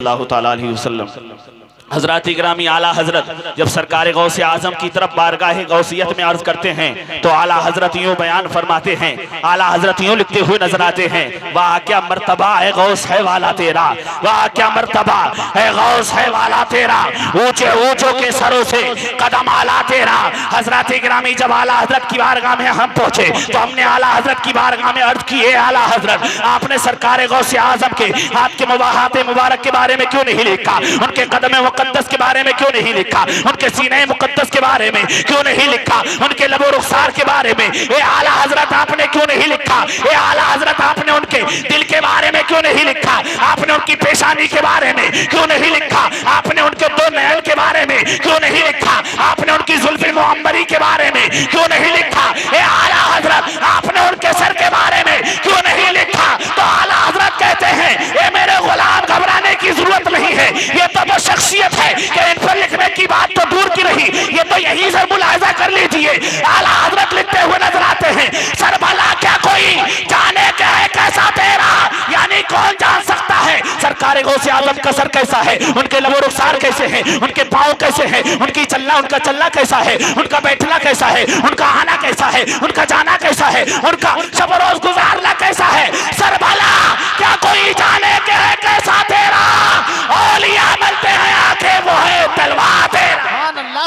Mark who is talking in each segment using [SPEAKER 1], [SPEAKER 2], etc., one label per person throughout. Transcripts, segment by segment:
[SPEAKER 1] अल्लाह ताला अलैहि वसल्लम। हजरत इकरामी आला हजरत जब सरकार गौसे आजम की तरफ बारगाह गौसियत में अर्ज करते हैं तो आला हजरत यूं बयान फरमाते हैं, आला हजरत यूं लिखते हुए नजर आते हैं, वाह क्या मर्तबा है गौस है वाला तेरा, वाह क्या मर्तबा है गौस है वाला तेरा, ऊंचे ऊंचों के सरों से कदम आला तेरा। हजरत इकरामी जब आला हजरत की बारगाह में हम पहुंचे तो हमने आला हजरत की बारगाह में अर्ज की, आला हजरत आपने सरकार गौसे आजम के हाथ के मुबाहात मुबारक के बारे में क्यों नहीं लिखा, उनके कदम मुकद्दस के बारे में क्यों नहीं लिखा, उनके सीने मुकद्दस के बारे में क्यों नहीं लिखा, उनके लबो रुखसार के बारे में ए आला हजरत आपने क्यों नहीं लिखा, ए आला हजरत आपने उनके दिल के बारे में क्यों नहीं लिखा, आपने उनकी पेशानी के बारे में क्यों नहीं लिखा, आपने उनके दो नयन के बारे में क्यों नहीं लिखा, आपने उनकी जुल्फ़े मुअम्मरी के बारे में क्यों नहीं लिखा, ए आला हजरत आपने उनके सर के बारे में क्यों नहीं लिखा। तो आला हजरत कहते हैं, ए मेरे गुलाम घबराने की जरूरत नहीं है, ये तो वो शख्सियत है कि इन पर लिखने की बात तो दूर की रही, ये तो यहीं से मुलाहिजा कर लीजिए। आला हजरत लिखते हुए नजर आते हैं, सरबला क्या कोई जाने क्या है कैसा तेरा, यानी कौन जान सकता है सरकार गौसे आजम का सर कैसा है, उनके लबो रुखसार कैसे हैं, उनके पाँव कैसे हैं, उनकी उनका चलना कैसा है, उनका बैठना कैसा है, उनका आना कैसा है, उनका जाना कैसा है, उनका शब रोज गुजारना कैसा है। सरबला क्या कोई जाने क्या है कैसा तेरा, औलिया मिलते हैं आंखें वो है तलवार तेरा,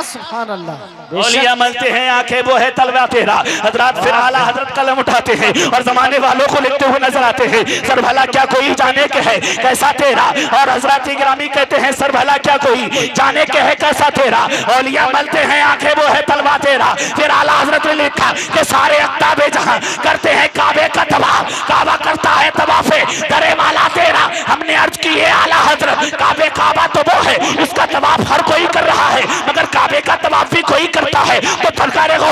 [SPEAKER 1] सुभान अल्लाह, औलिया मिलते हैं आंखें वो है तलवार तेरा। हजरत फिर आला हजरत कलम उठाते हैं और जमाने वालों को लिखते हुए नजर आते हैं, सर भला क्या कोई जाने के है कैसा तेरा, और हजरत इकरामी कहते हैं, सर भला क्या कोई जाने के है कैसा तेरा, औलिया मिलते हैं आंखें वो है तलवार तेरा। फिर आला हजरत ने लिखा कि सारे अक्ताबे जहां करते हैं काबे का तवाफ, काबा करता है तवाफे दरे वाला तेरा। हमने अर्ज की है आला हजरत, काबा तो वो है उसका तवाफ हर कोई कर रहा है, मगर काबे का तवाफ भी कोई करता है। तो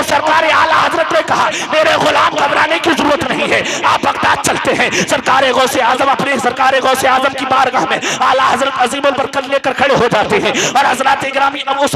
[SPEAKER 1] सरकार आला हजरत ने कहा, मेरे गुलाम घबराने की जरूरत नहीं है, आप बगदाद चलते हैं। सरकार गौसे आजम अपने सरकार गौसे आजम की बारगाह में आला हजरत अजीमुल बरकत लेकर खड़े हो जाते हैं और हजरत इकरामी अब उस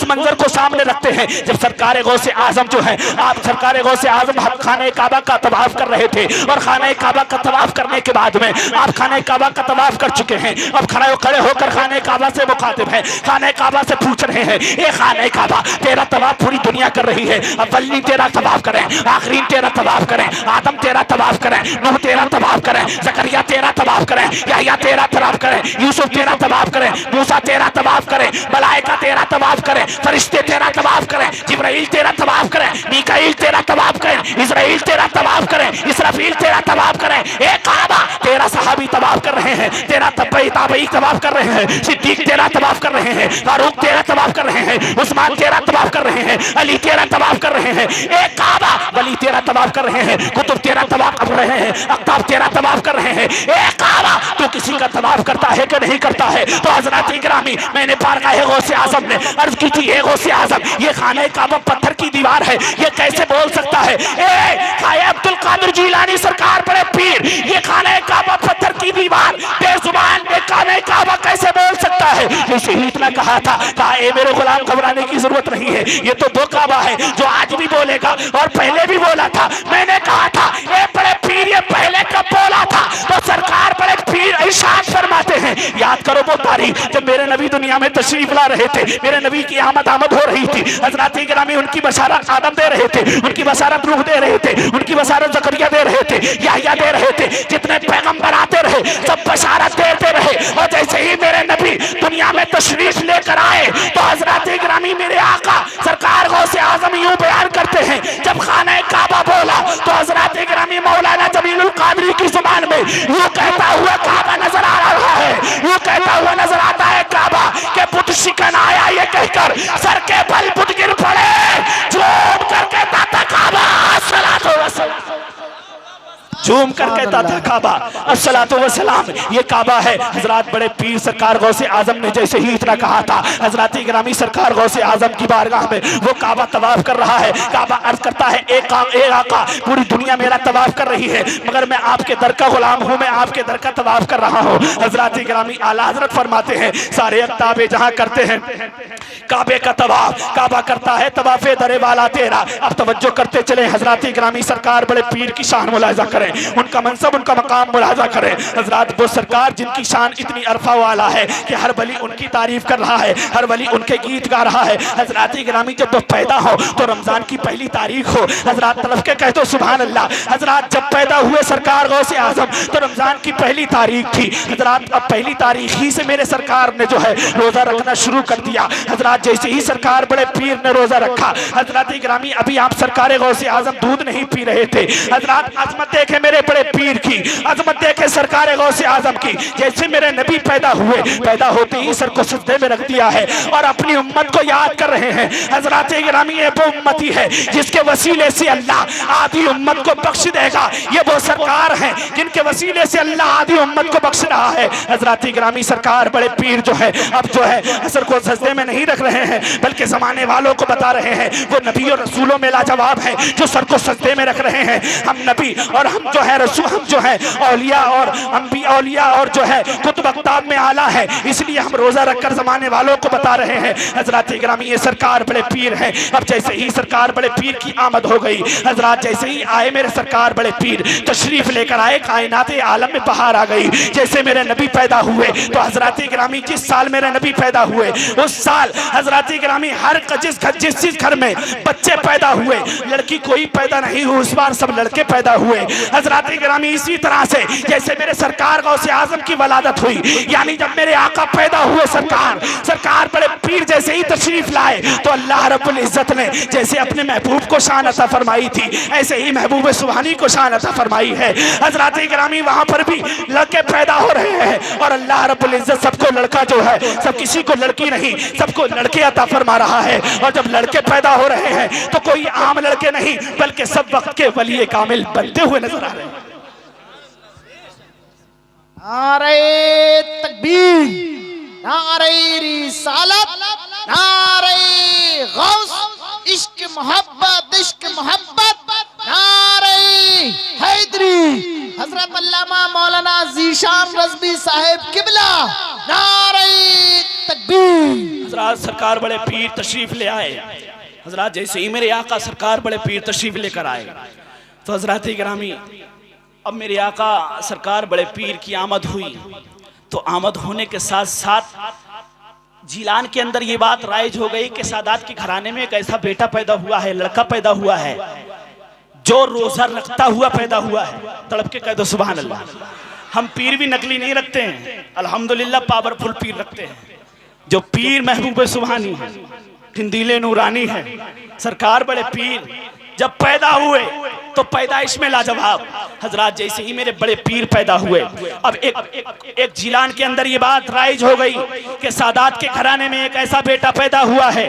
[SPEAKER 1] मंजर को सामने रखते हैं जब सरकार गौसे आजम जो है, आप सरकार गौसे आजम खाने काबा का तवाफ कर रहे थे और खाने काबा का तवाफ करने के बाद में आप खाने काबा का तवाफ कर चुके हैं। अब खड़े होकर खाने काबा से मुखातिब है, खाने काबा से पूछ रहे हैं, ये खाने काबा तेरा तवाफ पूरी दुनिया कर रही है, अव्वलीन तेरा तवाफ करें, आखिरीन तेरा तवाफ करें, आदम तेरा तवाफ करें, नूह तेरा तवाफ करें, जकरिया तेरा तवाफ करें, याह्या तेरा तवाफ करें, यूसुफ तेरा तवाफ करें, मूसा तेरा तवाफ करें, मलाइका तेरा तवाफ करें, फरिश्ते तेरा तवाफ करें, जिब्राइल तेरा तवाफ करें, मीकाईल तेरा तवाफ करें, इस्राइल तेरा तवाफ करें, इसराफील तेरा तवाफ करें। ए काबा तेरा सहाबी तवाफ कर रहे हैं, तेरा ताबई तवाफ कर रहे हैं, सिद्दीक तेरा तवाफ कर रहे हैं, फारूक तेरा तवाफ कर रहे हैं, उस्मान तेरा तवाफ कर रहे हैं, अली तेरा तवाफ कर रहे हैं। ए काबा वली तेरा तवाफ कर रहे हैं, कुतुब तेरा तवाफ कर रहे हैं, अख्ताब तेरा तवाफ कर रहे हैं। ए काबा तू किसी का तवाफ करता है कि नहीं करता है। तो हजरत इकरामी मैंने बारगाह गौसे आजम ने अर्ज की थी, ए गौसे आजम ये खाने काबा पत्थर की दीवार है, ये कैसे बोल सकता है। ए अब्दुल कादिर जिलानी सरकार बड़े पीर, ये खाने काबा पत्थर की दीवार बेजुबान में खाने काबा कैसे बोल सकता है। इसे इतना कहा था, कहा ए मेरे गुलाम घबराने की जरूरत नहीं है, ये तो वो काबा है जो आज भी बोलेगा और पहले भी बोला था। मैंने कहा था ए बड़े पीर ये पहले कब बोला था, तो सरकार बड़े पीर इरशाद फरमाते हैं, याद करो वो तारीख जब मेरे नबी दुनिया में तशरीफ ला रहे थे, मेरे नबी की आमद हो रही थी, हजरत इकरामी उनकी बशारत आदम दे रहे थे, उनकी बशारत रूह दे रहे थे, उनकी बशारत जकरिया दे रहे थे, याह्या दे रहे थे, जितने पैगंबर आते रहे सब बशारत देते रहे। और जैसे ही मेरे नबी दुनिया में तशरीफ लेकर आए तो हजरत इकरामी मेरे आका सरकार गौसे आजम यूं बयान करते हैं, जब खाना काबा बोला तो हजरत इकरामी मौलाना जमीलुल कादरी की जुबान में यूं कहता हुआ काबा नजर आ रहा है, यूं कहता हुआ नजर आता है काबा के बुत शिकन आया ये कहकर सर के बल बुत गिर पड़े, झूम करके ताता काबा अस्सलातु वस्सलाम, झूम करके ताता काबा अस्सलातु वस्सलाम, ये काबा है। हजरत बड़े पीर सरकार गौसे आजम ने जैसे ही इतना कहा था, हजरत इकरामी सरकार गौसे आजम की बारगाह में वो काबा तवाफ कर रहा है। काबा अर्ज करता है, एक आका पूरी दुनिया मेरा तवाफ कर रही है, मगर मैं आपके दर का गुलाम हूँ, मैं आपके दर का तवाफ कर रहा हूँ। हजरत इकरामी आला हजरत फरमाते हैं, सारे अक्ताबे जहाँ करते हैं काबे का तवाफ, काबा करता है तवाफे दरे वाला तेरा। अब तवज्जो करते चले, हजरत इकरामी सरकार बड़े पीर की शान मुलाहिजा करें। उनका मनसब, उनका मकाम मुलाजा करें। हजरात वो सरकार जिनकी शान इतनी अरफा वाला है कि हर वली उनकी तारीफ कर रहा है, हर वली उनके गीत गा रहा है। हजरात गिरामी जब वो पैदा हो तो रमजान की पहली तारीख हो, हजरात तलफ के कह दो सुभान अल्लाह। हजरात जब पैदा हुए सरकार गौसे आजम तो रमजान की पहली तारीख थी। हजरात अब पहली तारीख ही से मेरे सरकार ने जो है रोजा रखना शुरू कर दिया। हजरात जैसे ही सरकार बड़े पीर ने रोजा रखा, हजरात गिरामी अभी आप सरकार गौसे आजम दूध नहीं पी रहे थे। हजरात अजमत देखे मेरे बड़े पीर की, अजमत देखे सरकार गौसे आजम की। जैसे मेरे नबी पैदा हुए, पैदा होते ही सर को सजदे में रख दिया है और अपनी उम्मत को याद कर रहे हैं। हजरात गिरामी ये वो उम्मती है जिसके वसीले से अल्लाह आधी उम्मत को बख्श देगा। ये वो सरकार है जिनके वसीले से अल्लाह आधी उम्मत को बख्श रहा है। हजरात गिरामी सरकार बड़े पीर जो है अब जो है असर को सजदे में नहीं रख रहे हैं बल्कि जमाने वालों को बता रहे हैं वो नबी और रसूलों में लाजवाब है जो सर को सजदे में रख रहे हैं। हम नबी और हम जो है रसूल, हम जो है औलिया और अंबिया औलिया और जो है कुतुब अक़ताब में आला है, इसलिए हम रोजा रखकर जमाने वालों को बता रहे हैं। हजरात गिरामी ये सरकार बड़े पीर है। अब जैसे ही सरकार बड़े पीर की आमद हो गई, हजरात जैसे ही आए मेरे सरकार बड़े पीर तशरीफ लेकर आए, कायनात आलम में बहार आ गई। जैसे मेरे नबी पैदा हुए तो हजरात गिरामी जिस साल मेरे नबी पैदा हुए उस साल हजरात गिरामी हर जिस घर में बच्चे पैदा हुए, लड़की कोई पैदा नहीं हुई, उस बार सब लड़के पैदा हुए। हजरात गिरामी इसी तरह से जैसे मेरे सरकार गौसे आजम की वलादत हुई, यानी जब मेरे आका पैदा हुए सरकार बड़े पीर जैसे ही तशरीफ लाए तो अल्लाह रब्बुल इज्जत ने जैसे अपने महबूब को शान अता फरमाई थी ऐसे ही महबूब सुभानी को शान अता फरमाई है। हजरात गिरामी वहां पर भी लड़के पैदा हो रहे हैं और अल्लाह रब्बुल इज्जत सबको लड़का जो है, सब किसी को लड़की नहीं, सबको लड़के अता फरमा रहा है। और जब लड़के पैदा हो रहे हैं तो कोई आम लड़के नहीं बल्कि सब वक्त के वली कामिल बनते हुए नजर आ रहे हैं।
[SPEAKER 2] नारे तकबीर, नारे रिसालत, नारे गौस, इश्क मोहब्बत, नारे हैदरी, हजरत अल्लामा मौलाना ज़ीशान रज़वी साहिब किबला, नारे तकबीर।
[SPEAKER 1] हजरात सरकार बड़े पीर तशरीफ ले आए। हजरात जैसे ही मेरे आका सरकार बड़े पीर तशरीफ लेकर आए तो हजरात गिरामी अब मेरे आका सरकार बड़े पीर की आमद हुई तो आमद होने के साथ साथ जिलान के अंदर ये बात राइज हो गई कि सादात के घराने में एक ऐसा बेटा पैदा हुआ है, लड़का पैदा हुआ है जो रोजा रखता हुआ पैदा हुआ है। तड़प के कह दो सुभान अल्लाह। हम पीर भी नकली नहीं रखते हैं, अल्हम्दुलिल्लाह पावरफुल पीर रखते हैं। जो पीर महबूब सुभानी है, किंदीले नूरानी है, सरकार बड़े पीर जब पैदा हुए तो पैदाइश में लाजवाब। हजरात जैसे ही मेरे बड़े पीर पैदा हुए अब एक जिलान के अंदर ये बात राइज हो गई कि सादात के घराने में एक ऐसा बेटा पैदा हुआ है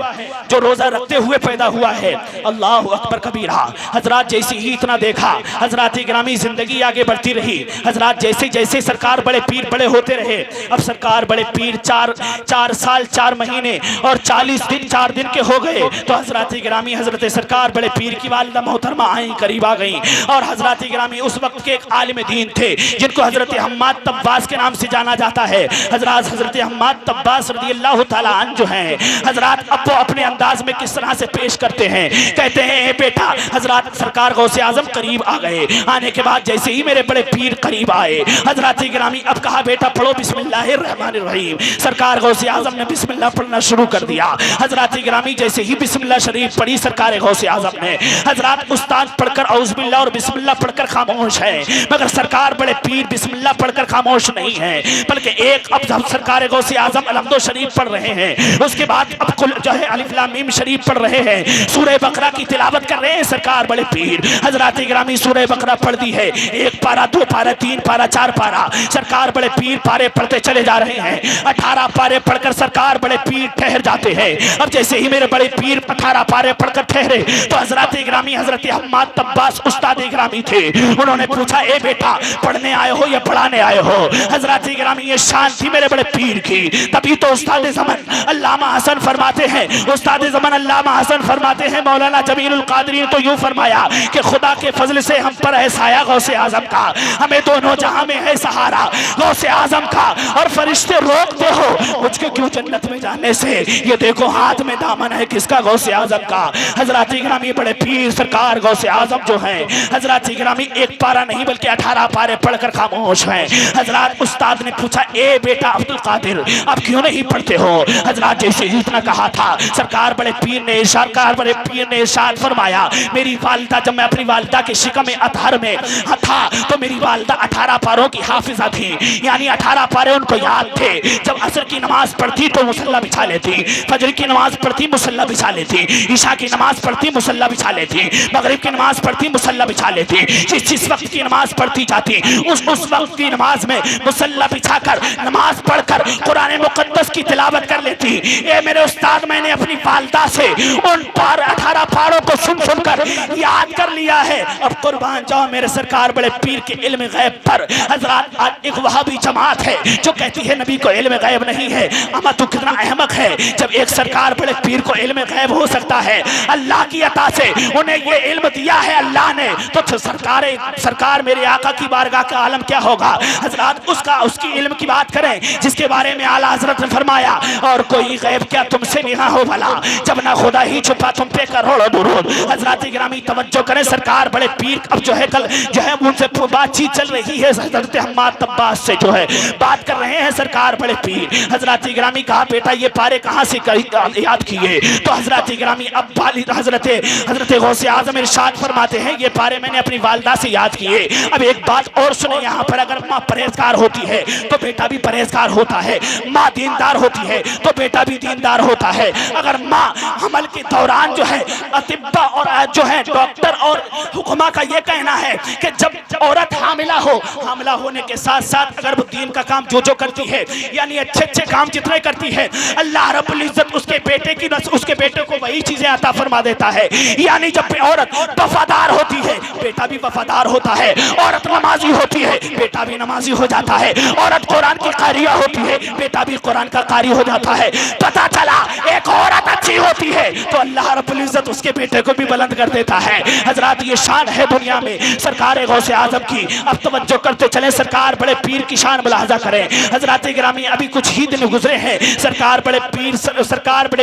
[SPEAKER 1] जो रोजा रखते हुए पैदा हुआ है। अल्लाह अकबर कबीरा। हजरात जैसे ही इतना देखा, हजरात गिरामी जिंदगी आगे बढ़ती रही। हजरात जैसे जैसे सरकार बड़े पीर बड़े होते रहे, अब सरकार बड़े पीर चार साल 4 महीने और 40 दिन 4 दिन के हो गए तो हजरात गिरामी हजरत सरकार बड़े पीर की वालिदा मोहतरमा आई करीब आ गई। और हजरत गिरामी उस वक्त के एक आलिम दीन थे जिनको हजरत हम्माद तब्बास के नाम से जाना जाता है। हजरत हम्माद तब्बास रज़ियल्लाहु ताला अन्हु जो हैं, हजरत अब वो अपने अंदाज में किस तरह से पेश करते हैं, कहते हैं बेटा हजरत सरकार गौसे आजम करीब आ गए। आने के बाद जैसे ही मेरे बड़े पीर करीब आए, हजरत गिरामी अब कहा बेटा पढ़ो बिस्मिल्लाहिर्रहमानिर्रहीम। सरकार गौसे आजम ने बिस्मिल्लाह पढ़ना शुरू कर दिया। हजरत गिरामी जैसे ही बिस्मिल्लाह शरीफ पढ़ी सरकार गौसे आजम ने, हजरत उस्ताद पढ़कर औज़ुबिल्लाह और बिस्मिल्लाह पढ़कर खामोश है, मगर सरकार बड़े पीर बिस्मिल्लाह पढ़कर खामोश नहीं है बल्कि एक अब सरकार गौसे आजम अलहम्दो शरीफ पढ़ रहे हैं, उसके बाद अब कुल जो है अलिफ लाम मीम शरीफ पढ़ रहे हैं, सूरह बकरा की तिलावत कर रहे हैं सरकार बड़े पीर। हजरत गिरामी सूरह बकरा पढ़ दी है, 1 पारा 2 पारा 3 पारा 4 पारा सरकार बड़े पीर पारे पढ़ते चले जा रहे हैं। 18 पारे पढ़कर सरकार बड़े पीर ठहर जाते हैं। अब जैसे ही मेरे बड़े पीर 18 पारे पढ़कर ठहरे तो हजरत गिरामी हजरत हम्माद तब्बास उस्ताद गिरामी थे, उन्होंने पूछा ए बेटा पढ़ने आए हो या पढ़ाने आए हो? हजरत गिरामी ये शान थी मेरे बड़े पीर की। तभी तो उस्ताद ज़मान अल्लामा हसन फरमाते हैं, उस्ताद ज़मान अल्लामा हसन फरमाते हैं मौलाना जमीलुल कादरी तो यूं फरमाया कि खुदा के फजल से हम पर है साया गौसे आजम का, हमें दोनों जहां में है सहारा गौसे आजम का, और फरिश्ते रोकते हो मुझको क्यों जन्नत में जाने से, ये देखो हाथ में दामन है किसका? गौसे आजम का। हजरत गिरामी बड़े पीर सरकार गौसे आजम जो हैं हजरात इकरामी एक पारा नहीं बल्कि 18 पारे पढ़कर खामोश हैं। हजरात उस्ताद ने पूछा, ए बेटा अब्दुल कादिर आप क्यों नहीं पढ़ते हो? हजरात जैसे इतना कहा था सरकार बड़े पीर ने इरशाद फरमाया, मेरी वालिदा जब मैं अपनी वालिदा के शिकम अतहर में था तो मेरी वालिदा 18 पारों की हाफिजा थी, यानी 18 पारे उनको याद थे। जब असर की नमाज पढ़ती तो मुसल्ला बिछा लेती, फजर की नमाज पढ़ती मुसल्ला बिछा लेती, ईशा की नमाज पढ़ती मुसल्ला बिछा लेती, मगरिब की नमाज पढ़ती मुसल्ला बिछा लेती। जिस वक्त की नमाज पढ़ती जाती उस वक्त की नमाज में मुसल्ला बिछाकर नमाज पढ़कर कुरान मुकद्दस की तिलावत कर लेती। ये मेरे उस्ताद मैंने अपनी वालिदा से उन 18 पारों को सुन सुनकर याद कर लिया है। अब कुर्बान जाओ मेरे सरकार बड़े पीर के इल्म गैब पर। हजरात आज एक वहाबी जमात है जो कहती है नबी को इल्म गैब नहीं है। अमा तू कितना अहमक है, जब एक सरकार बड़े पीर को इल्म गैब हो सकता है, अल्लाह की अता से उन्हें ये इल्म दिया है अल्लाह ने, तो सरकार मेरे आका की बारगाह का आलम क्या होगा? हजरात उसकी इल्म की बात करें जिसके बारे में आला हजरत ने फरमाया, और कोई गैब क्या तुमसे निगाह हो भला, जब ना खुदा ही छुपा तुम पे करोड़ों दुरूद। हजरात गिरामी तवज्जो करें, सरकार बड़े पीर अब जो है कल जो है उनसे बातचीत चल रही है, हजरत हम्माद तब्बास से जो है बात कर रहे हैं सरकार बड़े पीर। हजरात गिरामी कहा बेटा ये पारे कहाँ से याद किए? तो हजरात गिरामी अब हजरत गौसे आजम इरशाद फरमाते हैं ये पारे मैंने अपनी वालिदा से याद किए। अब एक बात और सुने यहाँ पर, अगर माँ परहेजगार होती है तो बेटा भी परहेजगार होता है, माँ दीनदार होती है तो बेटा भी दीनदार होता है। अगर माँ हमल के दौरान जो है अतिब्बा और जो है डॉक्टर और हुक्मा का ये कहना है कि जब औरत हामिला हो, हामिला होने के साथ साथ अगर वो दीन का काम जो करती है, यानी अच्छे काम जितने करती है, अल्लाह रब्बुल इज्जत उसके बेटे को वही चीजें अता फरमा देता है। यानी जब औरत वफादार होती है बेटा भी वफादार होता है, औरत नमाजी होती है बेटा भी नमाजी हो जाता है, औरत कुरान की कारिया होती है बेटा भी कुरान का कारी हो जाता है। पता चला एक औरत अच्छी होती है तो अल्लाह रब्बुल इज्जत उसके बेटे को भी बुलंद कर देता है। हजरात ये शान है दुनिया में सरकार गौसे आजम की। अब तवज्जो करते चले, सरकार बड़े पीर की शान मुलाहजा करें। हजरात गिरामी अभी कुछ ही दिन गुजरे हैं, सरकार बड़े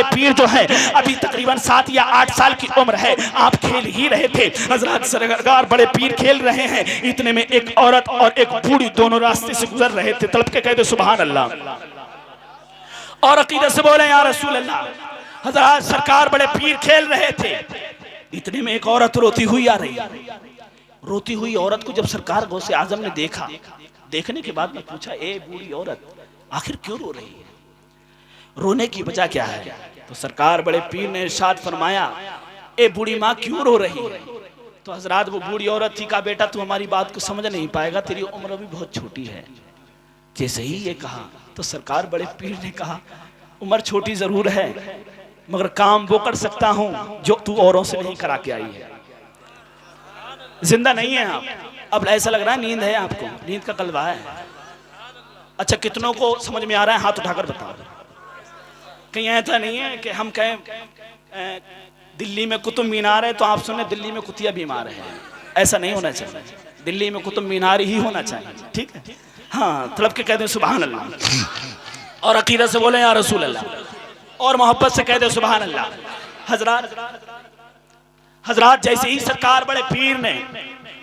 [SPEAKER 1] पीर जो है अभी तकरीबन 7 या 8 साल की उम्र है, आप खेल ही रहे थे। हजरात सरकार बड़े पीर खेल रहे हैं, इतने में एक औरत और एक बूढ़ी दोनों रास्ते से गुजर रहे थे। तड़प के कहते सुभान अल्लाह और अकीदत से बोले या रसूल अल्लाह। हजरात सरकार बड़े पीर खेल रहे थे, इतने में एक औरत रोती हुई आ रही। रोती हुई औरत को जब सरकार गौसे आजम ने देखा, देखने के बाद में पूछा, ए बूढ़ी औरत आखिर क्यों रो रही है, रोने की वजह क्या है? तो सरकार बड़े पीर ने इरशाद फरमाया, ए बूढ़ी माँ क्यों रो रही है? तो हजरात वो बूढ़ी औरत थी, कहा बेटा तू हमारी बात को समझ नहीं पाएगा, तेरी उम्र भी बहुत छोटी है। जैसे ही ये कहा तो सरकार बड़े पीर ने कहा, उम्र छोटी जरूर है मगर काम वो कर सकता हूं जो तू औरों से नहीं करा के आई है। जिंदा नहीं है आप, अब ऐसा लग रहा है नींद है आपको, नींद का कलवा है। अच्छा कितनों को समझ में आ रहा है? हाथ उठाकर बताओ। कहीं ऐसा नहीं है कि हम कहें दिल्ली में कुतुब मीनार है तो आप सुने दिल्ली में कुतिया बीमार है, ऐसा नहीं होना चाहिए। दिल्ली में कुतुब मीनार ही होना चाहिए, ठीक है? हाँ, तड़प के कहते हैं सुभान अल्लाह और अकीदत से बोले या रसूल अल्लाह और मोहब्बत से कहते हैं सुभान अल्लाह। हजरात जैसे ही सरकार बड़े पीर ने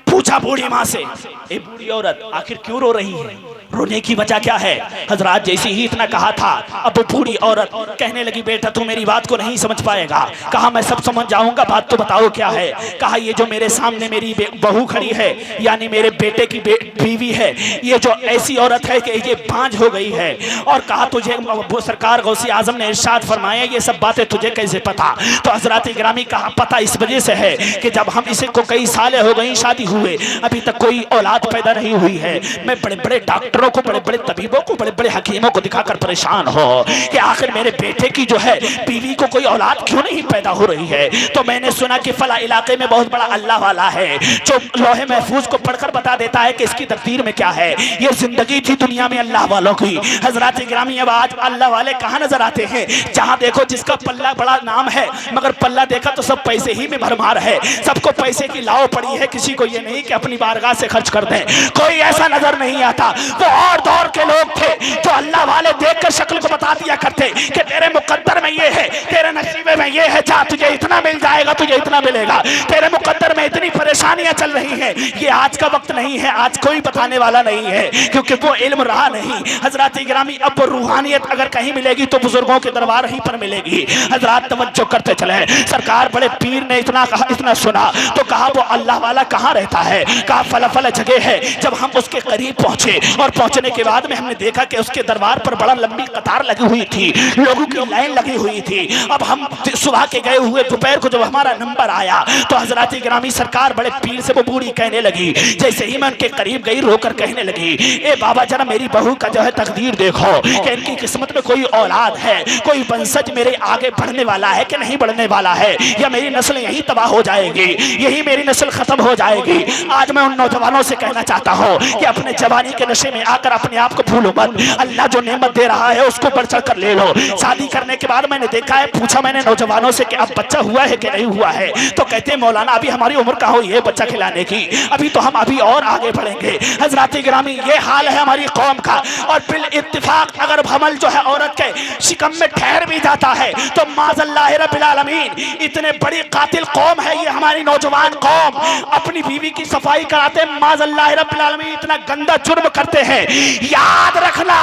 [SPEAKER 1] पूछा बूढ़ी माँ से, ए बूढ़ी औरत आखिर क्यों रो रही है, रोने की वजह क्या है? हजरात जैसे ही इतना कहा था, अब वो बूढ़ी औरत कहने लगी, बेटा तू मेरी बात को नहीं समझ पाएगा। कहा मैं सब समझ जाऊंगा, बात तो बताओ क्या है? कहा ये जो मेरे सामने मेरी बहू खड़ी है, यानी मेरे बेटे की बीवी है, ये जो ऐसी औरत है कि ये बांझ हो गई है। और कहा तुझे वो सरकार गौसी आजम ने इरशाद फरमाया ये सब बातें तुझे कैसे पता? तो हजरात गिरामी कहा पता इस वजह से है कि जब हम इसे को कई सालें हो गई शादी हुए, अभी तक कोई औलाद पैदा नहीं हुई है। मैं बड़े बड़े डॉक्टरों को, बड़े बड़े तबीबों को, बड़े बड़े हकीमों को दिखाकर परेशान हो कि आखिर मेरे बेटे की जो है बीवी को कोई औलाद क्यों नहीं पैदा हो रही है। तो मैंने सुना कि फला इलाके में बहुत बड़ा अल्लाह वाला है जो लोहे महफूज को पढ़कर बता देता है कि इसकी तकदीर में क्या है। ये जिंदगी थी दुनिया में अल्लाह वालों की। हजरात गिरामी अब आज अल्लाह वाले कहाँ नजर आते हैं? जहाँ देखो जिसका पल्ला बड़ा नाम है, मगर पल्ला देखा तो सब पैसे ही में भरमार है, सबको पैसे की लाओ पड़ी है, किसी को ये नहीं कि अपनी बारगाह से खर्च कर दें। कोई ऐसा नजर नहीं आता। वो और दौर के लोग थे जो अल्लाह वाले देखकर शक्ल को बता दिया करते कि तेरे मुकद्दर में ये है, तेरे नसीबे में ये है, जा तुझे इतना मिल जाएगा, तुझे इतना मिलेगा, तेरे मुकद्दर में इतनी परेशानियां चल रही हैं। ये आज का वक्त नहीं है, आज कोई बताने वाला नहीं है, क्योंकि वो इल्म रहा नहीं। हजरात गिरामी, अब वो रूहानियत अगर कहीं मिलेगी तो बुजुर्गों के दरबार ही पर मिलेगी। हजरात तवज्जो करते चले, सरकार बड़े पीर ने इतना कहा, इतना सुना तो कहा वो अल्लाह वाला कहाँ रहता है? कहा फला जगह है। जब हम उसके करीब पहुंचे और पहुंचने के बाद में हमने देखा कि उसके दरबार पर बड़ा लंबी कतार लगी हुई थी, लोगों की लाइन लगी हुई थी। अब हम सुबह के गए हुए दोपहर को जब हमारा नंबर आया तो हजरात गिरामी सरकार बड़े पीर से वो बूढ़ी कहने लगी, जैसे ही मैं उनके करीब गई रोकर कहने लगी, ए बाबा जरा मेरी बहू का जो है तकदीर देखो कि इनकी किस्मत में कोई औलाद है, कोई वंशज मेरे आगे बढ़ने वाला है कि नहीं बढ़ने वाला है, या मेरी नस्ल यही तबाह हो जाएगी, यही मेरी नस्ल खत्म हो जाएगी। आज मैं उन नौजवानों से कहना चाहता हूँ कि अपने जवानी के नशे में आकर अपने आप को भूलो मत। अल्लाह जो नेमत दे रहा है उसको बढ़ चढ़ कर ले लो। शादी करने के बाद मैंने देखा है, पूछा मैंने नौजवानों से कि अब बच्चा हुआ है कि नहीं हुआ है, तो कहते हैं मौलाना अभी हमारी उम्र कहाँ हुई है बच्चा खिलाने की, अभी तो हम अभी और आगे बढ़ेंगे। हजरात गिरामी, ये हाल है हमारी कौम का। और बिल इत्तिफाक अगर हमल जो है औरत के शिकम में ठहर भी जाता है तो माज़ल्लाह रब्बिल आलमीन, इतने बड़ी कातिल कौम है ये हमारी नौजवान कौम, अपनी बीवी की सफाई कराते माज़ल्लाह रब्बिल आलमीन इतना गंदा जुर्म करते हैं। याद रखना,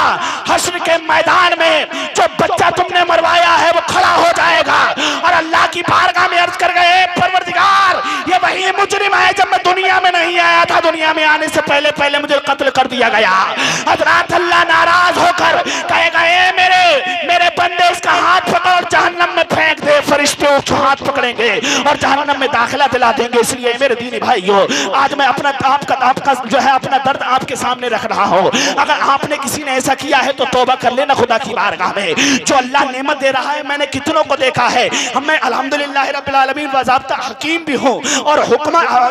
[SPEAKER 1] हश्र के मैदान में जो बच्चा तुमने मरवाया है वो खड़ा हो जाएगा और अल्लाह की बारगाह में अर्ज कर गए, परवरदिगार ये वही मुजरिम है जब मैं दुनिया में नहीं आया था, दुनिया में आने से पहले पहले मुझे कत्ल कर दिया गया। हजरत अल्लाह नाराज होकर कहेगा, ए मेरे बंदे इसका हाथ पकड़ और जहन्नम में फेंक दे। फरिश्ते उसको हाथ पकड़ेंगे और जहन्नम में दाखिला दिला देंगे। इसलिए मेरे दीनी भाइयों, आज मैं अपना आपका जो है अपना दर्द आपके सामने रख रहा हूँ। अगर आपने किसी ने ऐसा किया है तो तौबा कर लेना खुदा की बारगाह में। जो अल्लाह नेमत दे रहा है, मैंने कितनों को देखा है। मैं अल्हम्दुलिल्लाह रब्बिल आलमीन बाज़ाब्ता हकीम भी हूँ और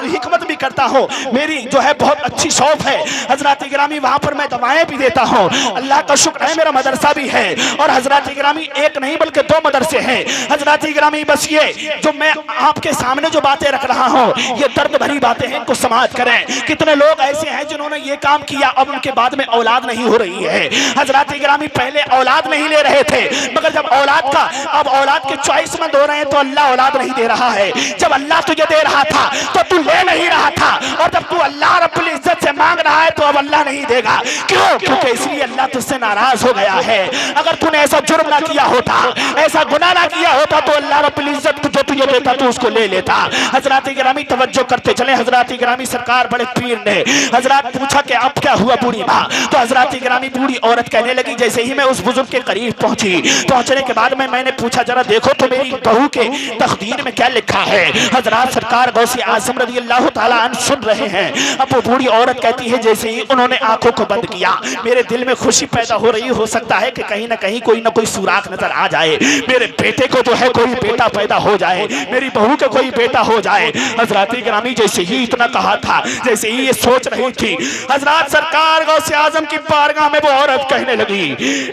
[SPEAKER 1] हिकमत भी करता हूँ, मेरी जो है बहुत अच्छी शौक है। हजरात गिरामी, वहाँ पर मैं दवाएं भी देता हूँ, अल्लाह का शुक्र है मेरा मदरसा भी है। और हजरात गिरामी, एक नहीं बल्कि 2 मदरसे हैं। हजरात गिरामी, बस ये जो मैं आपके सामने जो बातें रख रहा हूँ ये दर्द भरी बातें हैं, इनको समाज करें। कितने लोग ऐसे हैं जिन्होंने ये काम किया, अब उनके बाद में औलाद नहीं हो रही है। हजरात गिरामी, पहले औलाद नहीं ले रहे थे, मगर जब अब औलाद के चॉइसमंद हो रहे हैं तो अल्लाह औलाद नहीं दे रहा है। जब अल्लाह तुझे दे रहा था तो तू ले नहीं रहा था, और जब तू अल्लाह रब्बुल इज्जत से मांग रहा है तो अब अल्लाह नहीं देगा। क्यों? क्योंकि इसलिए अल्लाह तुझसे नाराज हो गया है। अगर तूने ऐसा जुर्म ना किया होता, ऐसा गुनाह ना किया होता तो अल्लाह रब्बुल इज्जत जो तुझे देता तो उसको ले लेता। हजरात गिरामी, तवज्जो करते चले। हजरात गिरामी, सरकार बड़े पीर ने हजरात पूछा कि अब क्या हुआ बूढ़ी माँ? तो हजरात गिरामी, बूढ़ी औरत कहने लगी, जैसे ही मैं उस बुजुर्ग के करीब पहुंची, पहुंचने के बाद में मैंने पूछा, जरा देखो तो मेरी बहू के तकदीर में क्या लिखा है। हजरात सरकार गौसे आज़म रज़ी अल्लाह ताला अन्हु सुन रहे हैं। अब वो बूढ़ी औरत कहती है, जैसे ही उन्होंने आंखों को बंद किया, मेरे दिल में खुशी पैदा हो रही, हो सकता है कि कहीं ना कहीं कोई ना कोई सुराख नजर आ जाए, मेरे बेटे को जो है कोई बेटा पैदा हो जाए, मेरी बहू के कोई बेटा हो जाए। हजरात गिरामी, जैसे ही इतना कहा था, जैसे ही ये सोच रही थी, हजरात सरकार गौसे आजम की बारगाह में वो औरत कहने लगी,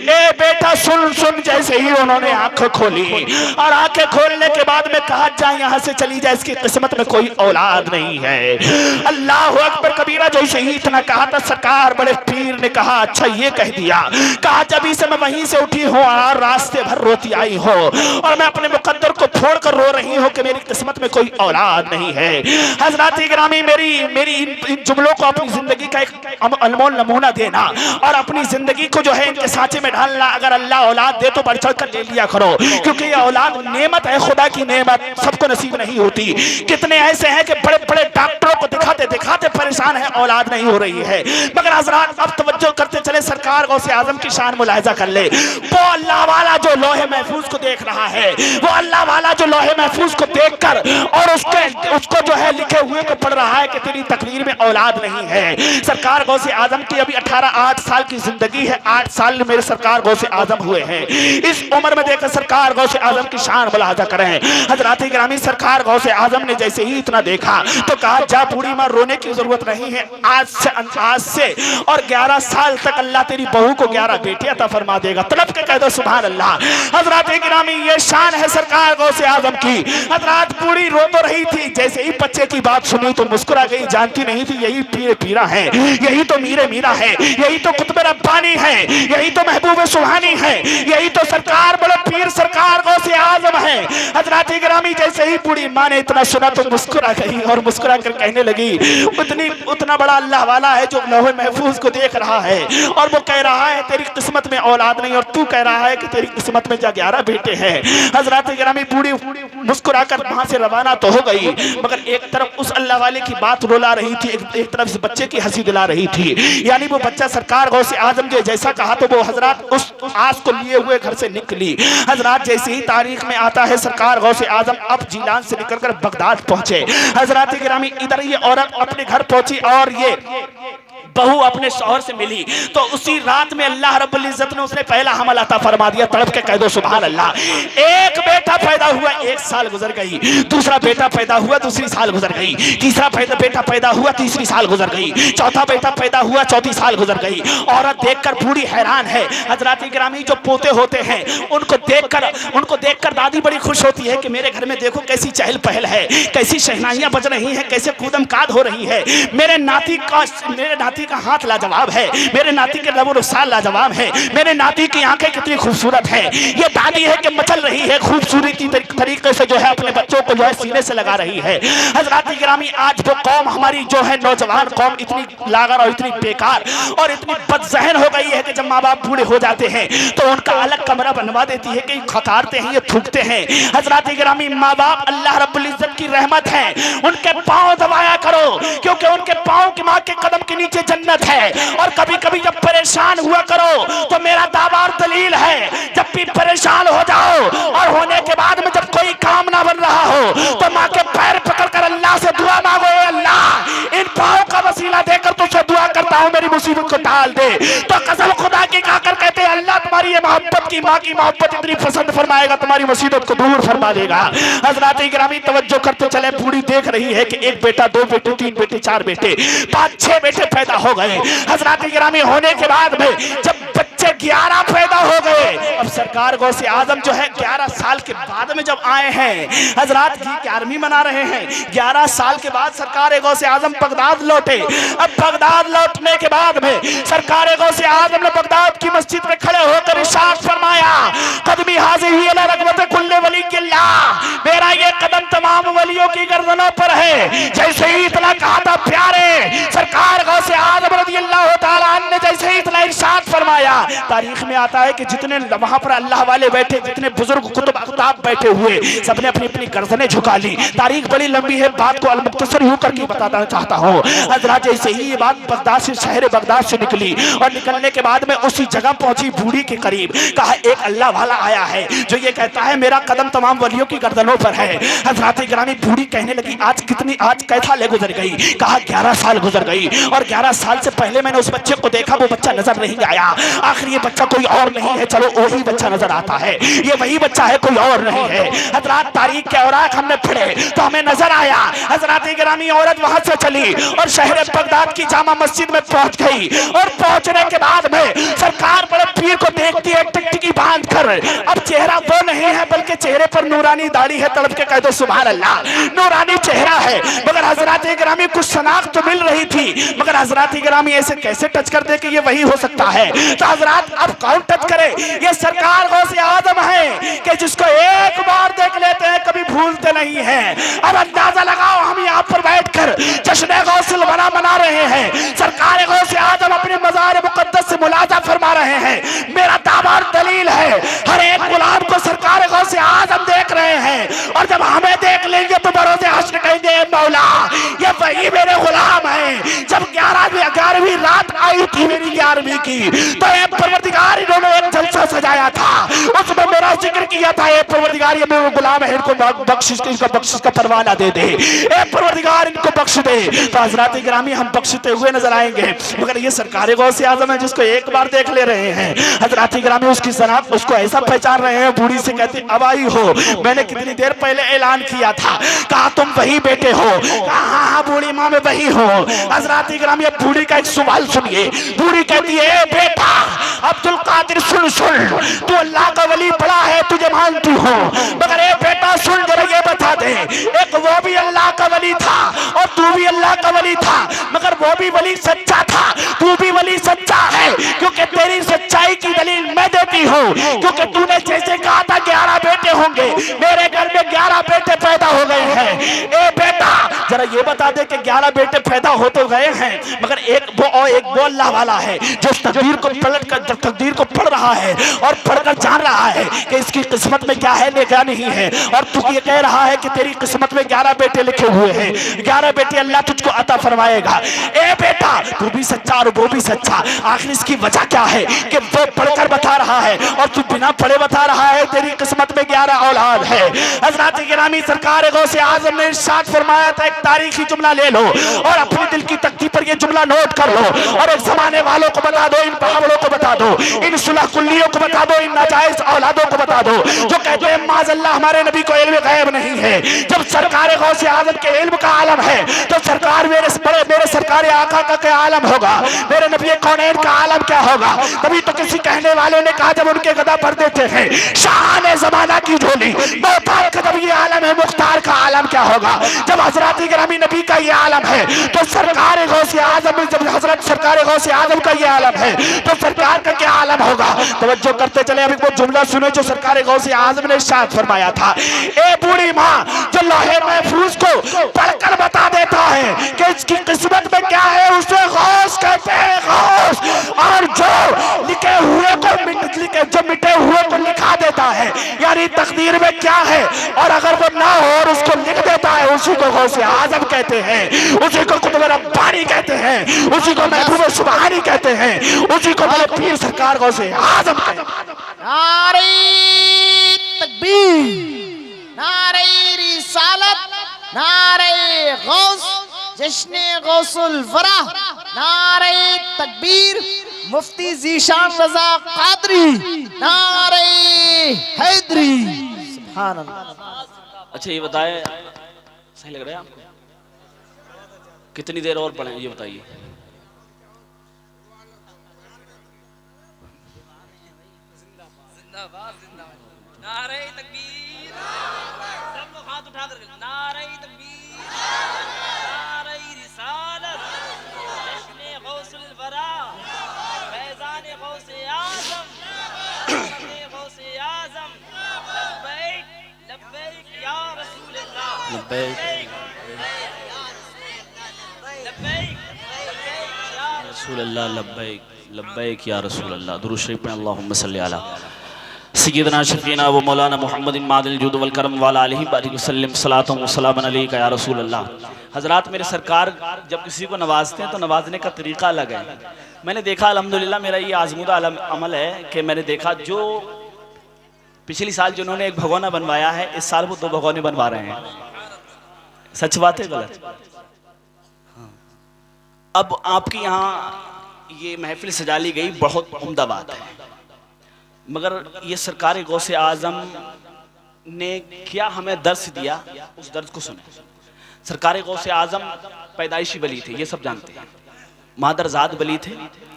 [SPEAKER 1] ए बेटा सुन सुन। जैसे ही उन्होंने आंखें खोली और आंखें खोलने के बाद में कहा, जा यहाँ से चली जाए, इसकी किस्मत में कोई औलाद नहीं है। अल्लाह अकबर कबीरा। जैसे ही इतना कहा था, सरकार बड़े पीर ने कहा, अच्छा ये कह दिया। कहा, जब से मैं वहीं से उठी हूँ और रास्ते भर रोती आई हो और मैं अपने मुकद्दर को फोड़ कर रो रही हूँ कि मेरी किस्मत में कोई औलाद नहीं है। हजरात गिरामी, मेरी इन जुमलों को अपनी जिंदगी का एक अनमोल नमूना देना और अपनी जिंदगी को जो है इनके सांचे में ढालना। अगर अल्लाह औलाद दे तो बढ़ चढ़ कर ले लिया करो, क्योंकि ये औलाद नेमत है, खुदा की नेमत, सबको नसीब नहीं होती। कितने ऐसे हैं कि बड़े बड़े डॉक्टरों को दिखाते दिखाते परेशान है, औलाद नहीं हो रही है। मगर हजरात अब तवज्जो करते चले, सरकार गौसे आजम की शान मुलाहिजा कर ले। वो अल्लाह वाला जो लोहे महफूज को देख रहा है, वो अल्लाह वाला जो लोहे महफूज को देखकर और उसको जो है लिखे हुए को पढ़ रहा है कि तेरी तकदीर में औलाद नहीं है। सरकार गौसे आजम की अभी 8 साल की जिंदगी है, 8 साल मेरे सरकार गौसे आजम हुए हैं। इस उम्र में देखकर सरकार गौसे आजम की शान मुलाहिजा करें। हजरात गिरामी, सरकार गौसे आजम ने जैसे ही इतना देखा तो कहा, जा बूढ़ी माँ, रोने की जरूरत नहीं है, आज से और 11 साल तक अल्लाह तेरी बहू को 11 बेटियां अता फरमा देगा। तलब के कह दो सुभान अल्लाह। हजरात गिरामी, ये शान है सरकार गौसे आजम की। हजरात बूढ़ी रो तो रही थी, जैसे ही बच्चे की बात सुनी तो मुस्कुरा गई, जानती नहीं थी यही पीरे पीरा है, यही तो मीरे मीरा है, यही तो कुतुब रब्बानी है, यही तो महबूब सुहानी है, यही तो सरकार बड़े पीर सरकार गौसे आजम है। हजरात गिरामी जैसे ही बूढ़ी माँ ने इतना सुना तो मुस्कुरा गई और मुस्कुरा कर कहने लगी, उतना बड़ा अल्लाह वाला है जो लौहे महफूज को देख रहा है और वो कह रहा है तेरी किस्मत में औलाद नहीं, और तू कह रहा है कि तेरी किस्मत में 11 बेटे हैं। हजरात गिरामी बूढ़ी मुस्कुरा कर वहां से रवाना तो हो गई, मगर एक तरफ उस अल्लाह वाले की बात रुला रही थी, एक तरफ इस बच्चे की हंसी दिला रही थी। यानी वो बच्चा सरकार गौसे आजम ने जैसा कहा तो वो हजरात उस आस को लिए हुए घर से निकली। हजरात जैसे ही तारीख में आता है सरकार गौसे आजम अब जीलान से निकलकर बगदाद पहुंचे। हजरात गिरामी इधर ये औरत अपने घर पहुंची और ये बहू अपने शौहर से मिली तो उसी रात में अल्लाह रब्बुल इज्जत ने उसने पहला हमल अता फरमा दिया। तड़प के कह दो सुभान अल्लाह। एक बेटा पैदा हुआ, 1 साल गुजर गई, दूसरा बेटा पैदा हुआ, दूसरी साल गुजर गई, तीसरा बेटा पैदा हुआ, तीसरी साल गुजर गई, चौथा बेटा पैदा हुआ, चौथी साल गुजर गई। औरत देखकर बूढ़ी हैरान है। हजरात गिरामी जो पोते होते हैं उनको देखकर दादी बड़ी खुश होती है कि मेरे घर में देखो कैसी चहल पहल है, कैसी शहनाइयां बज रही हैं, कैसे कूदम काद हो रही है। मेरे नाती का हाथ लाजवाब है, मेरे नाती के लबो रुखसार लाजवाब है, मेरे नाती की आंखें कितनी खूबसूरत है। ये दादी है कि मचल रही है खूबसूरती तरीके से जो है अपने बच्चों को जो है सीने से लगा रही है। हजरात गिरामी आज वो कौम हमारी जो है नौजवान कौम इतनी लागर और इतनी बेकार और इतनी बदजहन हो गई है कि जब माँ बाप बूढ़े हो जाते हैं तो उनका अलग कमरा बनवा देती है कि खकारते हैं, ये थूकते हैं। हजरात गिरामी माँ बाप अल्लाह रब्बुल इज्जत की रहमत है, उनके पाँव दबाया करो क्योंकि उनके पाँव की माँ के कदम के नीचे जन्नत है। और कभी कभी जब परेशान हुआ करो तो मेरा दावा और दलील है, जब भी परेशान हो जाओ और होने के बाद में जब कोई काम ना बन रहा हो तो माँ के पैर पकड़कर अल्लाह से दुआ मांगो, अल्लाह इन पाँव का वसीला देकर तुझसे दुआ करता हूँ मेरी मुसीबत को टाल दे। तो कसम खुदा की खाकर कहते हैं अल्लाह तुम्हारी ये मोहब्बत की माँ की मोहब्बत इतनी पसंद फरमाएगा, तुम्हारी मुसीबत को दूर फरमा देगा। हजरात गिरामी तवज्जो करते चले, बूढ़ी देख रही है कि 1 बेटा 2 बेटे 3 बेटे 4 बेटे 5-6 बेटे पैदा हो गए। हजरात गिरामी होने के बाद में जब बच्चे 11 पैदा हो गए, अब सरकार गौसे आजम जो है 11 साल के बाद में जब आए हैं, हजरात की 11वीं मना रहे हैं। 11 साल के बाद सरकार गौसे आजम बगदाद लौटे। अब बगदाद लौटने के बाद में सरकार गौसे आजम ने बगदाद की मस्जिद में खड़े होकर इरशाद फरमाया, कदमी हाज़िही अला रग़बत कुल्ले वली किल्लाह, मेरा ये कदम तमाम वलियों की गर्दनों पर है। जैसे ही इतना कहा था प्यारे सरकार गौसे आजम रज़ियल्लाहु ताला अन्हु ने जैसे ही इतना इरशाद फरमाया, तारीख में आता है कि जितने वहां पर अल्लाह वाले बैठे, जितने बुजुर्ग कुतुब अख्ताब बैठे हुए, सबने अपनी अपनी गर्दनें झुका ली। तारीख बड़ी लंबी है, बात को अलमुख्तसर यूं करके बताना चाहता हूँ। हजरात जैसे ही ये बात बगदाद से शहर बगदाद से निकली और निकलने के बाद में उसी जगह पहुंची बूढ़ी के करीब, कहा एक अल्लाह वाला आया है जो ये कहता है मेरा कदम तमाम वलियों की गर्दनों पर है। हजरात गिरामी बूढ़ी कहने लगी आज कैसा ले गुजर गई? कहा 11 साल गुजर गई और 11 साल से पहले मैंने उस बच्चे को देखा, वो बच्चा नजर नहीं आया। आखिर ये बच्चा कोई और नहीं है, चलो वही बच्चा नजर आता है, ये वही बच्चा है, कोई और नहीं है। हजरात तारीख के औराक हमने पढ़े तो हमें नजर आया। हजरात गिरामी औरत वहां से चली और शहर बगदाद की जामा मस्जिद में पहुंच गई और पहुंचने के बाद में सरकार बड़े पीर को देखती है टिकटिकी बांध कर। अब चेहरा वो नहीं है बल्कि चेहरे पर नूरानी दाढ़ी है, तड़प के कह दो सुभान अल्लाह। नूरानी चेहरा है मगर हजरात गिरामी कुछ शनाख्त तो मिल रही थी, मगर हजरात गिरामी ऐसे कैसे टच कर दे कि ये वही हो सकता है? तो हजरात अब कौन टच करे? ये सरकार गौसे आजम है कि जिसको एक बार देख लेते हैं कभी भूलते नहीं हैं। अब अंदाजा लगाओ हम यहाँ पर बैठकर जश्न गौसल मना रहे हैं, सरकार गौसे आजम अपने मज़ार मुक़द्दस से मुलाजा फरमा रहे हैं। मेरा दावा और दलील है, हर एक गुलाम को सरकार गौसे आजम देख रहे हैं और जब हमें देख लेंगे तो बरोज़े हश्र कहेंगे मौला ये वही मेरे गुलाम है। जब 11वीं रात आई थी मेरी 11वीं की तो एक परवरदिगार इन्होंने एक जलसा सजाया था, उसमें मेरा जिक्र किया था ए परवरदिगार ये मेरे गुलाम है, इनको बख्शिश का परवाना दे दे, ए परवरदिगार इनको बख्श दे। तो हजरात गिरामी हम बख्शते हुए नजर आएंगे, मगर ये सरकार गौसे आजम है जिसको एक बार देख ले रहे हैं। हजरात गिरामी उसकी शनाख्त उसको ऐसा पहचान रहे हैं। बूढ़ी से कहती अब आई हो, मैंने कितनी देर पहले ऐलान किया था, कहा तुम वही बेटे हो? कहा हाँ बूढ़ी माँ में वही हो। हजरात गिरामी बूढ़ी का एक सवाल सुनिए। बूढ़ी कहती है बेटा अब्दुल कादिर सुन, तू अल्लाह का वली बड़ा है तुझे मानती हूँ, मगर ए बेटा सुन जरा ये बता दे, एक वो भी अल्लाह का वली था और तू भी अल्लाह का वली था, मगर वो भी वली सच्चा था, तू भी वली सच्चा है, क्योंकि तेरी सच्चाई की दलील मैं देती हूँ। क्योंकि तूने जैसे कहा था 11 बेटे होंगे, मेरे घर में 11 बेटे पैदा हो गए हैं। ए बेटा जरा ये बता दे कि 11 बेटे पैदा हो तो गए हैं, मगर एक वो अल्लाह वाला है जो तकदीर को तकदीर को पढ़ रहा है और पढ़कर जान रहा है कि इसकी किस्मत में क्या है क्या नहीं है, और तू ये कह रहा है कि तेरी किस्मत में 11 बेटे लिखे हुए हैं, 11 बेटे अल्लाह तुझको अता फरमाएगा। ए बेटा तू भी सच्चा और वो भी सच्चा, आखिर इसकी वजह क्या है कि वो पढ़कर बता रहा है और तू बिना पढ़े बता रहा है तेरी किस्मत में 11 औलाद है। हज़रत गिरामी सरकार गौसे आज़म ने इरशाद फरमाया था, एक तारीखी जुमला ले लो और अपने दिल की तख्ती पर ये जुमला नोट कर लो और एक जमाने वालों को बता दो, इन पागलों को बता दो, इन सुलह कुल्लियों को बता दो, इन नाजायज औलादों को बता दो जो कहते हैं माज़अल्लाह हमारे नबी को इल्म गैब नहीं है। जब सरकार गौसे आज़म के इल्म का आलम है तो सरकार मेरे सरकार आका का क्या आलम होगा, मेरे नबी कौनैन का आलम क्या होगा। तभी तो किसी कहने वाले ने कहा जब उनके गदा पर देते हैं शान जमाना की झोली, मोहताज का जब ये आलम है मुख्तार का आलम क्या होगा। जब हज़रत गिरामी नबी का ये आलम है तो सरकार गौसे आज़म, जब हज़रत सरकार गौसे आज़म का ये आलम है तो सरकार का क्या आलम होगा। तवज्जो करते चले, अभी वो जुमला सुने जो सरकार गौसे आज़म ने इरशाद फरमाया था, ए बूढ़ी माँ जो लौहे महफूज को पढ़कर बता देता है कि इसकी किस्मत में क्या है उसे गौस कहते हैं, गौस। और जो लिखे हुए को जो मिटे हुए को लिखा देता है, यानी तकदीर में क्या है और अगर वो ना हो और उसको लिख देता है, उसी को गौसे आज़म कहते हैं, उसी को कुतुब रब्बानी कहते हैं, उसी को महबूब सुबहानी कहते हैं, उसी को मेरे पीर सरकार गौसे आज़म कहते हैं।
[SPEAKER 2] नारे तकबीर, नारे रिसालत, नारे गौस, जश्न गौसुल वरा, नारे तकबीर, मुफ्ती ज़ीशान रज़ा क़ादरी, नारे हैदरी। सुभान अल्लाह।
[SPEAKER 1] अच्छा ये बताए, सही लग रहा है आपको? कितनी देर और पढ़ें ये बताइए।
[SPEAKER 3] नारे तकबीर, सब लोग हाथ उठा कर नारे तकबीर, नारे रिसालत, जश्न गौसुल वरा, फैज़ान गौसे आज़म, गौसे आज़म, लब्बैक लब्बैक या रसूल अल्लाह,
[SPEAKER 1] लब्बैक
[SPEAKER 3] लब्बैक या
[SPEAKER 1] रसूल अल्लाह, लब्बैक लब्बैक या रसूल अल्लाह। दुरूद शरीफ में अल्लाहुम्मा सल्ली अला सय्यदना शफीना व मौलाना मुहम्मदिन मादिल जुद वल करम वाला अलैहि बारिक वसल्लम सलातु व सलामन अलैका या रसूल अल्लाह। हज़रात मेरे सरकार जब किसी को नवाजते हैं तो नवाजने का तरीका अलग है। मैंने देखा अल्हम्दुलिल्लाह, मेरा ये आज़मूदा अमल है कि मैंने देखा जो पिछली साल जिन्होंने एक भगोना बनवाया है, इस साल वो 2 भगोने बनवा रहे हैं। सच बात है गलत? अब आपके यहाँ ये महफिल सजा ली गई, बहुत उम्दा बात है, मगर ये सरकार गौसे आज़म ने क्या हमें दर्स दिया, उस दर्स को सुने। सरकार गौसे आज़म पैदाइशी वली थे, ये सब जानते हैं। मादरजाद वली थे,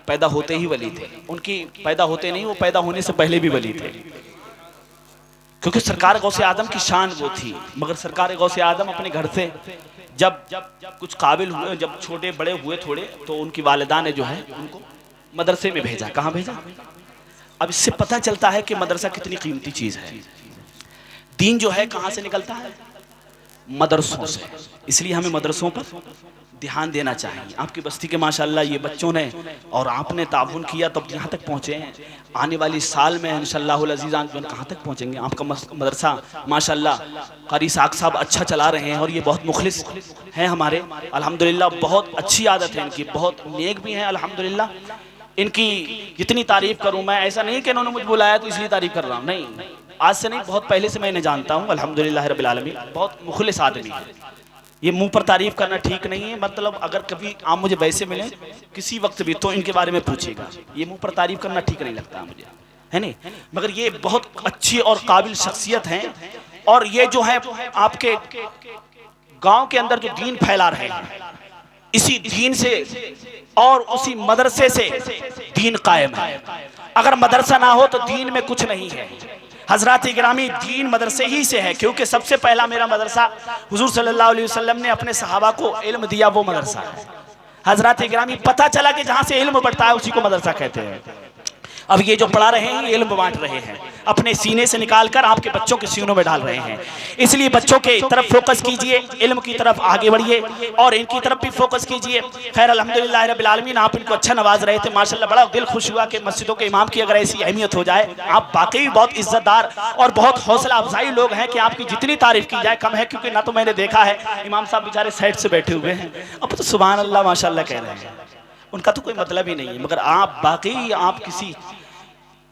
[SPEAKER 1] पैदा होते ही वली थे। उनकी पैदा होते नहीं, वो पैदा होने से पहले भी वली थे, क्योंकि सरकार गौसे आज़म की शान वो थी। मगर सरकार गौसे आज़म अपने घर से जब कुछ काबिल हुए, जब छोटे बड़े हुए थोड़े, तो उनकी वालिदा ने जो है उनको मदरसे में भेजा। कहाँ भेजा? अब इससे पता चलता है कि मदरसा कितनी कीमती चीज़ है। दीन जो है कहाँ से निकलता है? मदरसों से। इसलिए हमें मदरसों पर ध्यान देना चाहिए। आपकी बस्ती के माशाल्लाह ये बच्चों ने और आपने ताउन किया तब यहाँ तक पहुँचे हैं। आने वाली साल में इंशाअल्लाहुल अज़ीज़ कहाँ तक पहुँचेंगे। आपका मदरसा माशाल्लाह कारी साक साहब अच्छा चला रहे हैं और ये बहुत मुखलिस हैं हमारे, अल्हम्दुलिल्लाह। बहुत अच्छी आदत है इनकी, बहुत नेक भी हैं अल्हम्दुलिल्लाह। इनकी जितनी तारीफ़ करूँ मैं, ऐसा नहीं कि इन्होंने मुझे बुलाया तो इसलिए तारीफ़ कर रहा हूँ, नहीं, आज से नहीं, बहुत पहले से मैं इन्हें जानता हूँ अल्हम्दुलिल्लाह रब्बिल आलमीन। बहुत मुखलिस आदमी है। ये मुंह पर तारीफ़ करना ठीक नहीं है, मतलब अगर कभी आप मुझे वैसे मिलें किसी वक्त भी तो इनके बारे में पूछिएगा। ये मुंह पर तारीफ़ करना ठीक नहीं लगता मुझे, है नहीं, मगर ये बहुत अच्छी और काबिल शख्सियत हैं। और ये जो है आपके गाँव के अंदर जो दीन फैला रहे हैं, इसी दीन से और उसी मदरसे से दीन कायम है। अगर मदरसा ना हो तो दीन में कुछ नहीं है। हजरात गिरामी दीन मदरसे ही से है, क्योंकि सबसे पहला मेरा मदरसा हुजूर सल्लल्लाहु अलैहि वसल्लम ने अपने सहाबा को इल्म दिया, वो मदरसा है। हजरात गिरामी पता चला कि जहां से इल्म बढ़ता है उसी को मदरसा कहते हैं। अब ये जो पढ़ा रहे हैं ये इल्म बांट रहे हैं, अपने सीने से निकालकर आपके बच्चों के सीनों में डाल रहे हैं। इसलिए बच्चों के तरफ फोकस कीजिए, इल्म की तरफ आगे बढ़िए और इनकी तरफ भी फोकस कीजिए। खैर अल्हम्दुलिल्लाह रब्बिल आलमीन, आप इनको अच्छा नवाज रहे थे माशाल्लाह। बड़ा दिल खुश हुआ कि मस्जिदों के इमाम की अगर ऐसी अहमियत हो जाए। आप वाकई बहुत इज्जतदार और बहुत हौसला अफजाई लोग हैं कि आपकी जितनी तारीफ की जाए कम है, क्योंकि ना तो मैंने देखा है इमाम साहब बेचारे साइड से बैठे हुए हैं, अब तो सुभान अल्लाह माशाल्लाह कह रहे हैं, उनका तो कोई मतलब ही नहीं है। मगर आप वाकई आप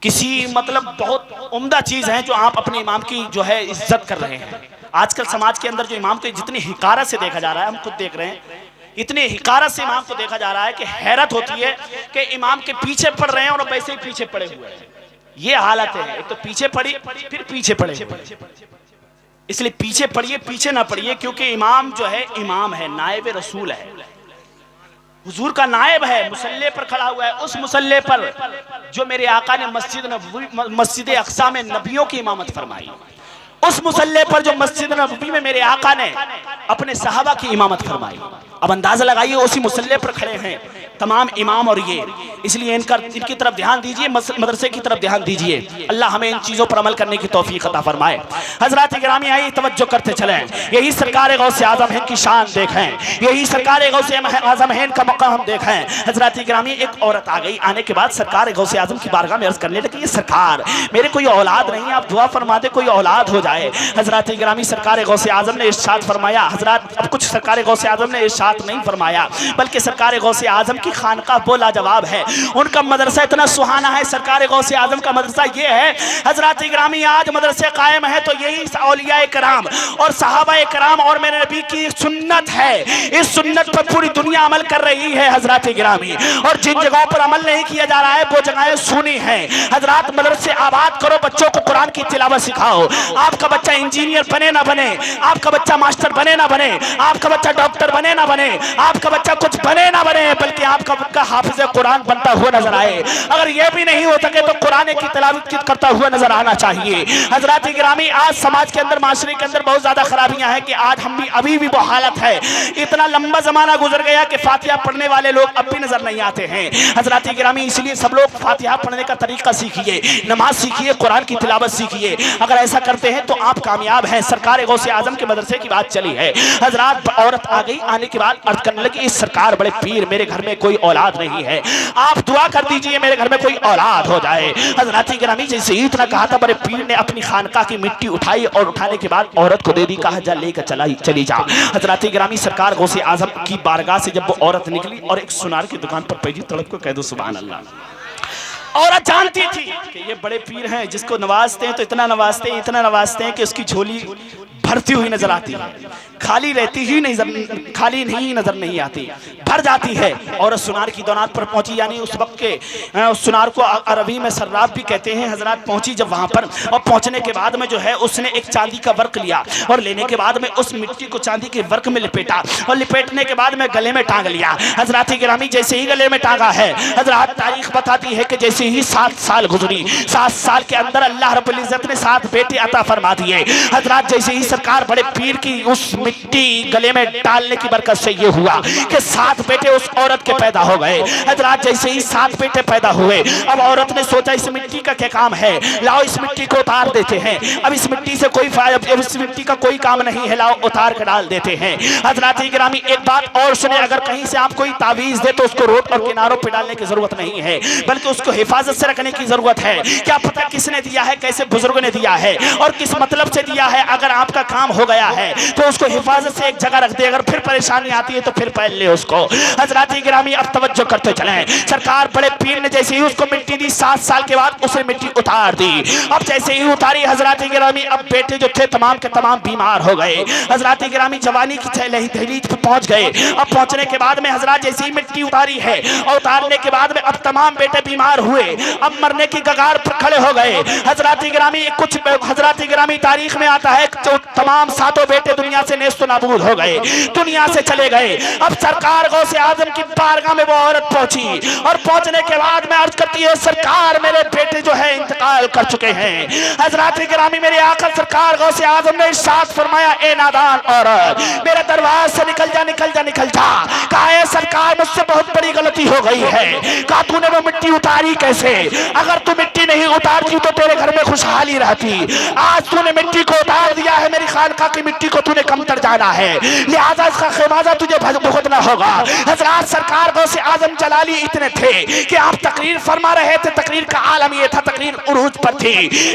[SPEAKER 1] किसी मतलब बहुत उम्दा चीज़ है जो आप अपने इमाम की जो है इज्जत कर रहे हैं। आजकल समाज के अंदर जो इमाम को जितनी हिकारत से देखा जा रहा है, हम खुद देख रहे हैं, इतने हिकारत से इमाम को देखा जा रहा है कि हैरत होती है कि इमाम के पीछे पड़ रहे हैं और वैसे ही पीछे पड़े हुए हैं। ये हालत है, एक तो पीछे पड़ी फिर पीछे पड़े हुए। इसलिए पीछे पड़िए, पीछे ना पड़िए, क्योंकि इमाम जो है इमाम है, नायब रसूल है, हुजूर का नायब है, मुसल्ले पर खड़ा हुआ है। उस मुसल्ले पर जो मेरे आका ने मस्जिद अक्सा में नबियों की इमामत फरमाई, उस मुसल्ले पर जो मस्जिद नबवी में मेरे आका ने अपने सहाबा की इमामत फरमाई। अब अंदाजा लगाइए उसी मुसल्ले पर खड़े हैं तमाम इमाम और ये, इसलिए इनकी तरफ ध्यान दीजिए, मदरसे की तरफ ध्यान दीजिए। अल्लाह हमें इन चीज़ों पर अमल करने की तौफीक अता फरमाए। हजरात गिरामी आइए तवज्जो करते चलें, यही सरकार गौसे आज़म है की शान देखें, यही सरकार गौसे आज़म है इनका मकाम हम देखें। हजरात गिरामी एक औरत आ गई, आने के बाद सरकार गौसे आज़म की बारगाह में अर्ज करने लगी, ये सरकार मेरे कोई औलाद नहीं, आप दुआ फरमा दे कोई औलाद हो जाए। हजरात गिरामी सरकार गौसे आज़म ने इरशाद फरमाया, हजरात अब कुछ सरकार गौसे आज़म ने इरशाद नहीं फरमाया, बल्कि सरकार गौसे आज़म की खानका वो लाजवाब है, उनका मदरसा इतना सुहाना है। सरकार गौसे आज़म का मदरसा ये है, हजरात गिरामी आज मदरसे कायम है तो यही औलिया कराम और सहाबा कराम और मेरे नबी की सुन्नत है, इस सुन्नत पर पूरी दुनिया अमल कर रही है हजरात गिरामी। और जिन जगहों पर अमल नहीं किया जा रहा है वो जगहें सुनी है। हजरात मदरसे आबाद करो, बच्चों को कुरान की तिलावत सिखाओ। आपका बच्चा इंजीनियर बने ना बने, आपका बच्चा मास्टर बने ना बने, आपका बच्चा डॉक्टर बने ना बने, आपका बच्चा कुछ बने ना बने, बल्कि आपका बच्चा हाफिज कुरान बनता हुआ नजर आए। अगर यह भी नहीं हो सके तो कुरान की तिलावत करता हुआ नजर आना चाहिए। हजरात गिरामी आज समाज के अंदर, माशरे के अंदर बहुत ज्यादा खराबियां हैं कि आज हम भी अभी भी वो हालत है। इतना लंबा जमाना गुजर गया कि फातिहा पढ़ने वाले लोग अब भी नजर नहीं आते हैं। हजरात गिरामी इसलिए सब लोग फातिहा पढ़ने का तरीका सीखिए, नमाज सीखिए, कुरान की तिलावत सीखिए। अगर ऐसा करते हैं तो आप कामयाब हैं। सरकार गौसे आजम के मदरसे की बात चली है, हजरात औरत आ गई, आने के बाद अर्ज करने लगी, इस सरकार बड़े पीर मेरे घर में कोई औलाद नहीं है, आप दुआ कर दीजिए मेरे घर में कोई औलाद हो जाए। हजरात गिरामी जैसे इतना कहा था, बड़े पीर ने अपनी खानका की मिट्टी उठाई और उठाने के बाद औरत को दे दी, कहा जा लेकर चली जा। हजरात गिरामी सरकार गौसे आजम की बारगाह से जब वो औरत निकली और एक सुनार की दुकान पर पहुंची, तड़प को कह दो सुभान अल्लाह। औरत जानती थी कि ये बड़े पीर हैं, जिसको नवाजते हैं तो इतना नवाजते हैं, इतना नवाजते हैं कि उसकी झोली भरती हुई नजर आती है, खाली रहती ही नहीं, खाली नहीं नजर नहीं आती, भर जाती है। और सुनार की दौरान पर पहुंची, यानी उस वक्त के सुनार को अरबी में सर्राफ भी कहते हैं। हजरात पहुंची जब वहां पर, और पहुंचने के बाद में जो है उसने एक चांदी का वर्क लिया और लेने के बाद में उस मिट्टी को चांदी के वर्क में लिपेटा और लिपेटने के बाद में गले में टांग लिया। हजरात गिरामी जैसे ही गले में टांगा है, हजरात तारीख बताती है कि जैसे ही 7 साल गुजरी, 7 साल के अंदर अल्लाह रब्बुल इज्जत ने 7 बेटे अता फरमा दिए। हजरात जैसे ही सरकार बड़े पीर की उस मिट्टी गले में डालने की बरकत से ये हुआ कि 7 बेटे उस औरत के पैदा हो गए। हजरात जैसे ही 7 बेटे पैदा हुए, अब औरत ने सोचा इस मिट्टी का क्या काम है, लाओ इस मिट्टी को उतार देते हैं। अब इस मिट्टी से कोई फायदा, इस मिट्टी का कोई काम नहीं है, लाओ उतार कर डाल देते हैं। हजरात गिरामी एक बात और सुने, अगर कहीं से आप कोई तावीज दे तो उसको रोड और किनारों पे डालने की जरूरत नहीं है, बल्कि उसको हिफाजत से रखने की जरूरत है। क्या पता किसने दिया है, कैसे बुजुर्ग ने दिया है और किस मतलब से दिया है। अगर आपका काम हो गया है तो उसको हिफाजत से एक जगह रख दे, अगर फिर परेशानी आती है तो फिर पहन ले उसको। हजरात गिरामी अब तवज्जो करते चलें, सरकार बड़े पीर ने जैसे ही उसको मिट्टी दी, 7 साल के बाद उसे मिट्टी उतार दी। अब जैसे ही उतारी हजरात गिरामी, अब बेटे जो थे तमाम के तमाम बीमार हो गए। हजरात गिरामी जवानी की दहलीज पे पहुंच गए। अब पहुंचने के बाद में हजरात जैसे ही मिट्टी उतारी है और उतारने के बाद में अब तमाम बेटे बीमार हुए, अब मरने की कगार पर खड़े हो गए। हजरात गिरामी कुछ हजरात गिरामी तारीख में आता है तमाम सातों बेटे दुनिया से नेस्त नाबूद हो गए, दुनिया से चले गए। अब सरकार गौसे आजम की बारगाह में वो औरत पहुंची और पहुंचने के बाद में अर्ज करती है, सरकार मेरे बेटे जो है इंतकाल कर चुके हैं। हजरात गिरामी मेरे आका सरकार गौसे आजम ने इरशाद फरमाया, ए नादान औरत, मेरे दरवाजे से निकल जा, निकल जा, निकल जा। कहा है सरकार मुझसे बहुत बड़ी गलती हो गई है। कहा तूने वो मिट्टी उतारी कैसे? अगर तू मिट्टी नहीं उतारती तो तेरे घर में खुशहाली रहती। आज तूने मिट्टी को उतार दिया है, मेरी खानका की मिट्टी को तूने कमतर जाना है, लिहाजा इसका खिमाजा तुझे भुगतना होगा। हजरात सरकार गौसे आजम जलाली इतने थे कि आप तकरीर फरमा रहे थे, तकरीर का आलम ये था, तकरीर उरूज पर थी।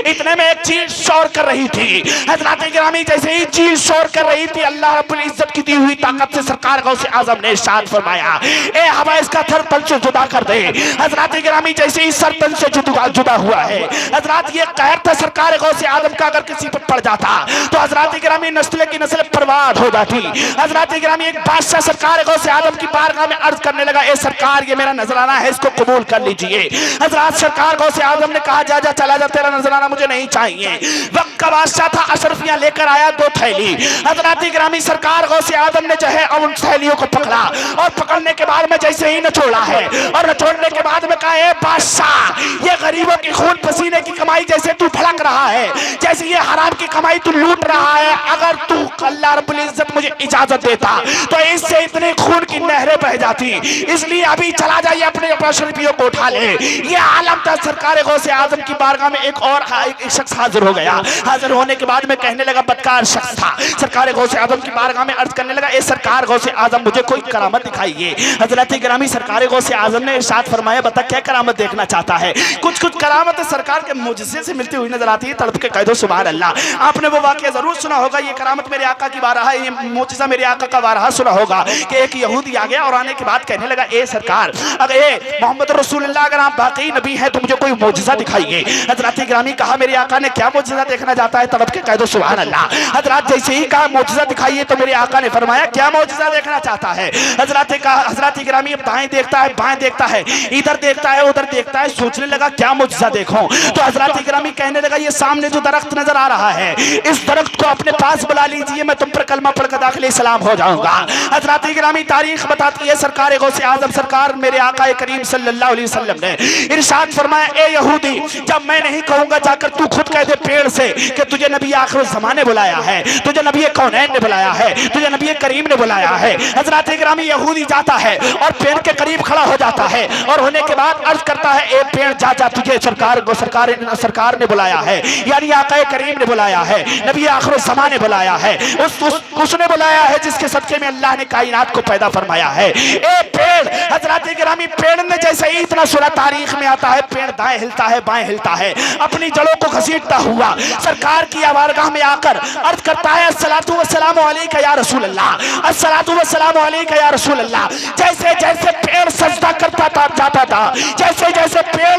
[SPEAKER 1] इतने में एक चीज शोर कर रही थी। हजरात गिरामी जैसे ही चीज शोर कर रही थी, अल्लाह रब्बुल इज्जत की दी हुई ताकत से सरकार गौसे आजम ने इरशाद फरमाया, ए हवा इसका सर तन से जुदा कर दे। हजरात गिरामी जैसे ही सर तन से जुदा हुआ है, हजरात ये कहर था सरकार गौसे आजम का, अगर किसी पर पड़ जाता तो हजरात गिरामी नस्ल की नस्ल बर्बाद हो जाती। हजरात गिरामी एक बादशाह सरकार गौसे आजम की बारगाह में अर्ज करने लगा, ए सरकार ये मेरा नजराना है, इसको कबूल कर लीजिए। हजरात सरकार गौसे आजम ने कहा, जा जा चला जा, तेरा नजराना मुझे नहीं चाहिए। वक्त का बादशाह था, अशरफियां लेकर आया 2 थैली। हजरात गिरामी सरकार गौसे आजम ने जो है उन थैलियों को पकड़ा और पकड़ने के बाद में जैसे ही नचोड़ा है और नचोड़ने के बाद में कहा, ए बादशाह ये गरीबों की खून पसीने की कमाई जैसे तू फड़क रहा है, जैसे ये हराम की कमाई तू लूट रहा है, अगर तू अल्लाह रब्बुल इज्जत मुझे इजाजत देता तो इससे इतने खून की नहरें बह जाती, इसलिए अभी चला जाइए, अपने अशरफियों को उठा ले। ये आलम था सरकार गौसे आजम की बारगाह में एक और एक शख्स हाजिर हो गया। हाजिर होने के बाद में कहने लगा, बदकार शख्स था, सरकार गौसे आजम की बारगाह में अर्ज करने लगा, ए सरकार गौसे आजम मुझे कोई करामत दिखाइए। हजरत गिरामी सरकार गौसे आजम ने इरशाद फरमाया, बता क्या करामत देखना चाहता है? कुछ कुछ करामत सरकार के मुझसे से मिलती हुई नजर आती है, तड़प के कह दो सुभान अल्लाह। आपने वो वाकया जरूर सुना होगा, ये करामत मेरे आका की बारहा, ये मोजिज़ा मेरे आका का बारहा सुना होगा कि एक यहूदी आ गया और आने के बाद कहने लगा, ए सरकार, अगर ए मोहम्मद रसूलुल्लाह अगर आप वाकई नबी हैं तो मुझे कोई मोजिज़ा दिखाइए। हजरत गिरामी कहा, मेरे आका ने क्या मोजिज़ा देखना चाहता है? तड़प के कह दो सुभान अल्लाह। हजरत जैसे ही कहा मोजिज़ा दिखाइए तो मेरे आका ने फरमाया, क्या मोजिज़ा देखना चाहता है? हजरत गिरामी दाएं देखता है, बाएं देखता है, इधर देखता है, उधर देखता है, सोचने लगा क्या मोजिज़ा देखूं। तो हजरत गिरामी कहने लगा, ये सामने जो दरख्त नजर आ रहा है, इस दरख्त को अपने पास बुला लीजिए, मैं तुम पर कलमा पढ़कर दाखिल इस्लाम हो जाऊंगा। हजरत गिरामी तारीख बताती है, सरकार गौसे आजम सरकार मेरे आका करीम सल्लल्लाहु अलैहि वसल्लम ने इरशाद फरमाया, ए यहूदी, जब मैं नहीं कहूंगा जाकर तू खुद कह दे पेड़ से कि तुझे नबी आखिर ज़माने बुलाया है, तुझे नबी कौनैन ने बुलाया है, तुझे नबी करीम ने बुलाया है। हजरत गिरामी यहूदी जाता है और पेड़ के करीब खड़ा हो जाता है और होने के बाद अर्ज करता है, ए पेड़ जा जा, तुझे सरकार ने बुलाया है, यानी आका करीम ने बुलाया है, नबी आखिर ज़माने बुलाया है, उसने बुलाया है जिसके सदके में अल्लाह ने कायनात को पैदा फरमाया है। ए पेड़, हजरत गिरामी पेड़ ने जैसे ही इतना सुना, तारीख में आता है पेड़ दाएं हिलता है, बाएं हिलता है, अपनी जड़ों को घसीटता हुआ सरकार की बारगाह में आकर अर्ज करता है, अस्सलातु वस्सलामु अलैका या रसूल अल्लाह, अस्सलातु वस्सलामु अलैका या रसूल अल्लाह। जैसे जैसे पेड़ सजदा करता जाता था, जैसे जैसे पेड़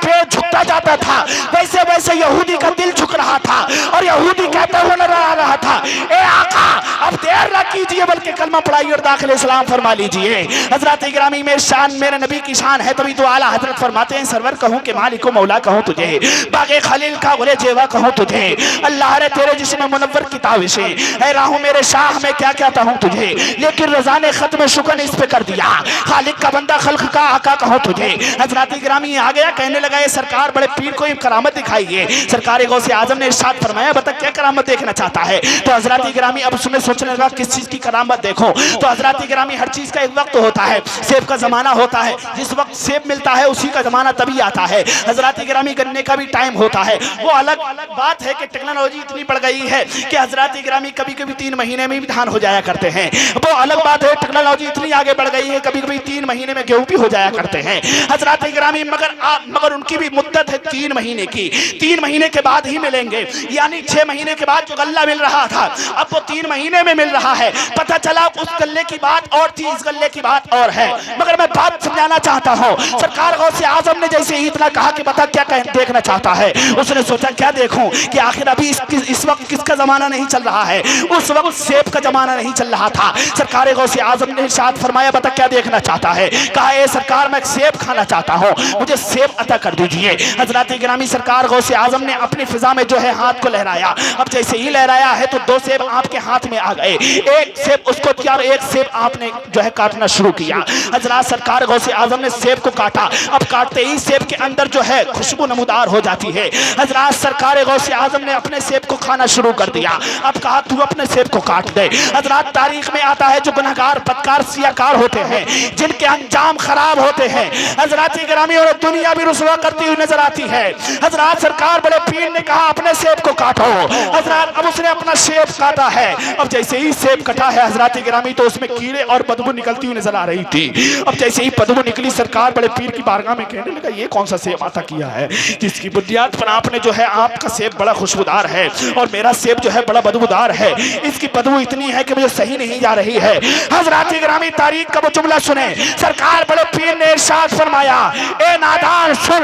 [SPEAKER 1] झुकता जाता था, वैसे वैसे यहूदी का दिल झुक रहा था और यहूदी कहते हुए नजर आ रहा था, ए आका अब देर न कीजिए बल्कि कलमा पढ़ाइए और दाखिल इस्लाम फरमा लीजिए। हजरत गिरामी में शान मेरे नबी की शान है, तभी तो आला हजरत फरमाते हैं, सरवर कहूँ कि मालिको मौला कहूँ तुझे, बागे खलील का गुले जेवा कहूँ तुझे, अल्लाह रे तेरे जिस्म मुनव्वर की ताविशे, ऐ राहू मेरे शाह में क्या क्या कहूँ तुझे, लेकिन रज़ा ने खत्म शुक्र इस पे कर दिया, खालिक का बंदा खल्क का आका कहूँ तुझे। हजरत गिरामी आ गया, कहने लगा, ये सरकार बड़े पीर को करामत दिखाइए। सरकार गौसे आजम ने इरशाद फरमाया, बता क्या करामत देखना चाहता है? तो हजरत गिरामी अब उसने सोचने लगा किस चीज की करामत देखो। तो हजरत गिरामी हर चीज का एक वक्त होता है, सेब का जमाना होता है, जिस वक्त सेब मिलता है उसी का जमाना तभी आता है। हजरत गिरामी गन्ने का भी टाइम होता है। वो अलग बात है कि टेक्नोलॉजी इतनी बढ़ गई है कि हजरत गिरामी कभी कभी 3 महीने में भी धान हो जाया करते हैं। वो अलग बात है, टेक्नोलॉजी इतनी आगे बढ़ गई है, कभी कभी 3 महीने में गेहूं भी हो जाया करते हैं हजरत गिरामी, मगर उनकी भी मुद्दत है 3 महीने की। 3 महीने के बाद ही मिलेंगे, यानी 6 महीने के बाद जो गल्ला मिल रहा था अब वो 3 महीने में मिल रहा है। पता चला उस गल्ले की बात और थी, इस गल्ले की बात और है। मगर मैं बात समझाना चाहता हूँ, सरकार गौसे आजम ने जैसे ही इतना कहा कि बता क्या देखना चाहता है, उसने सोचा क्या देखूं कि आखिर अभी इस वक्त किसका जमाना नहीं चल रहा है। उस वक्त सेब का जमाना नहीं चल रहा था। सरकार गौसे आजम ने इरशाद फरमाया, बता क्या देखना चाहता है? कहा, ए सरकार मैं सेब खाना चाहता हूँ, मुझे सेब अता कर दीजिए। हजरत गिरामी सरकार गौसे आजम ने अपनी फिजा में जो है हाथ को लहराया। अब जैसे ही लहराया है तो 2 सेब आपके हाथ में आ गए, एक सेब उसको दिया और एक सेब आपने जो है काटना शुरू किया। हजरत सरकार गौसे आजम ने सेब को काटा। अब काटते ही सेब के अंदर जो है खुशबू नमूदार हो जाती है। हजरत सरकार गौसे आजम ने अपने सेब को खाना शुरू कर दिया। अब कहा तू अपने सेब को काट दे। हजरत तारीख में आता है जो गुनहगार बदकार सियाकार होते हैं, जिनके अंजाम खराब होते हैं, हजरत गिरामी और दुनिया भी रुसवा करती हुई नजर आती है। हजरत सरकार बड़े पीर ने कहा अपने सेब को काटो। हजरत अब उसने अपना सेब काटा है। अब जैसे ही सेब कटा है हजरत गिरामी तो उसमें कीड़े और बदबू निकलती हुई नजर आ रही थी। अब जैसे ही बदबू निकली सरकार बड़े पीर की बारगाह में कहने लगा ये कौन सा सेब आता किया है जिसकी बुनियाद पर आपने जो है आपका सेब बड़ा खुशबूदार है और मेरा सेब जो है बड़ा बदबूदार है, इसकी बदबू इतनी है कि मुझे सही नहीं जा रही है। हजरत गिरामी तारीख का वो जुमला सुने, सरकार बड़े पीर ने इरशाद फरमाया ए नादान सुन,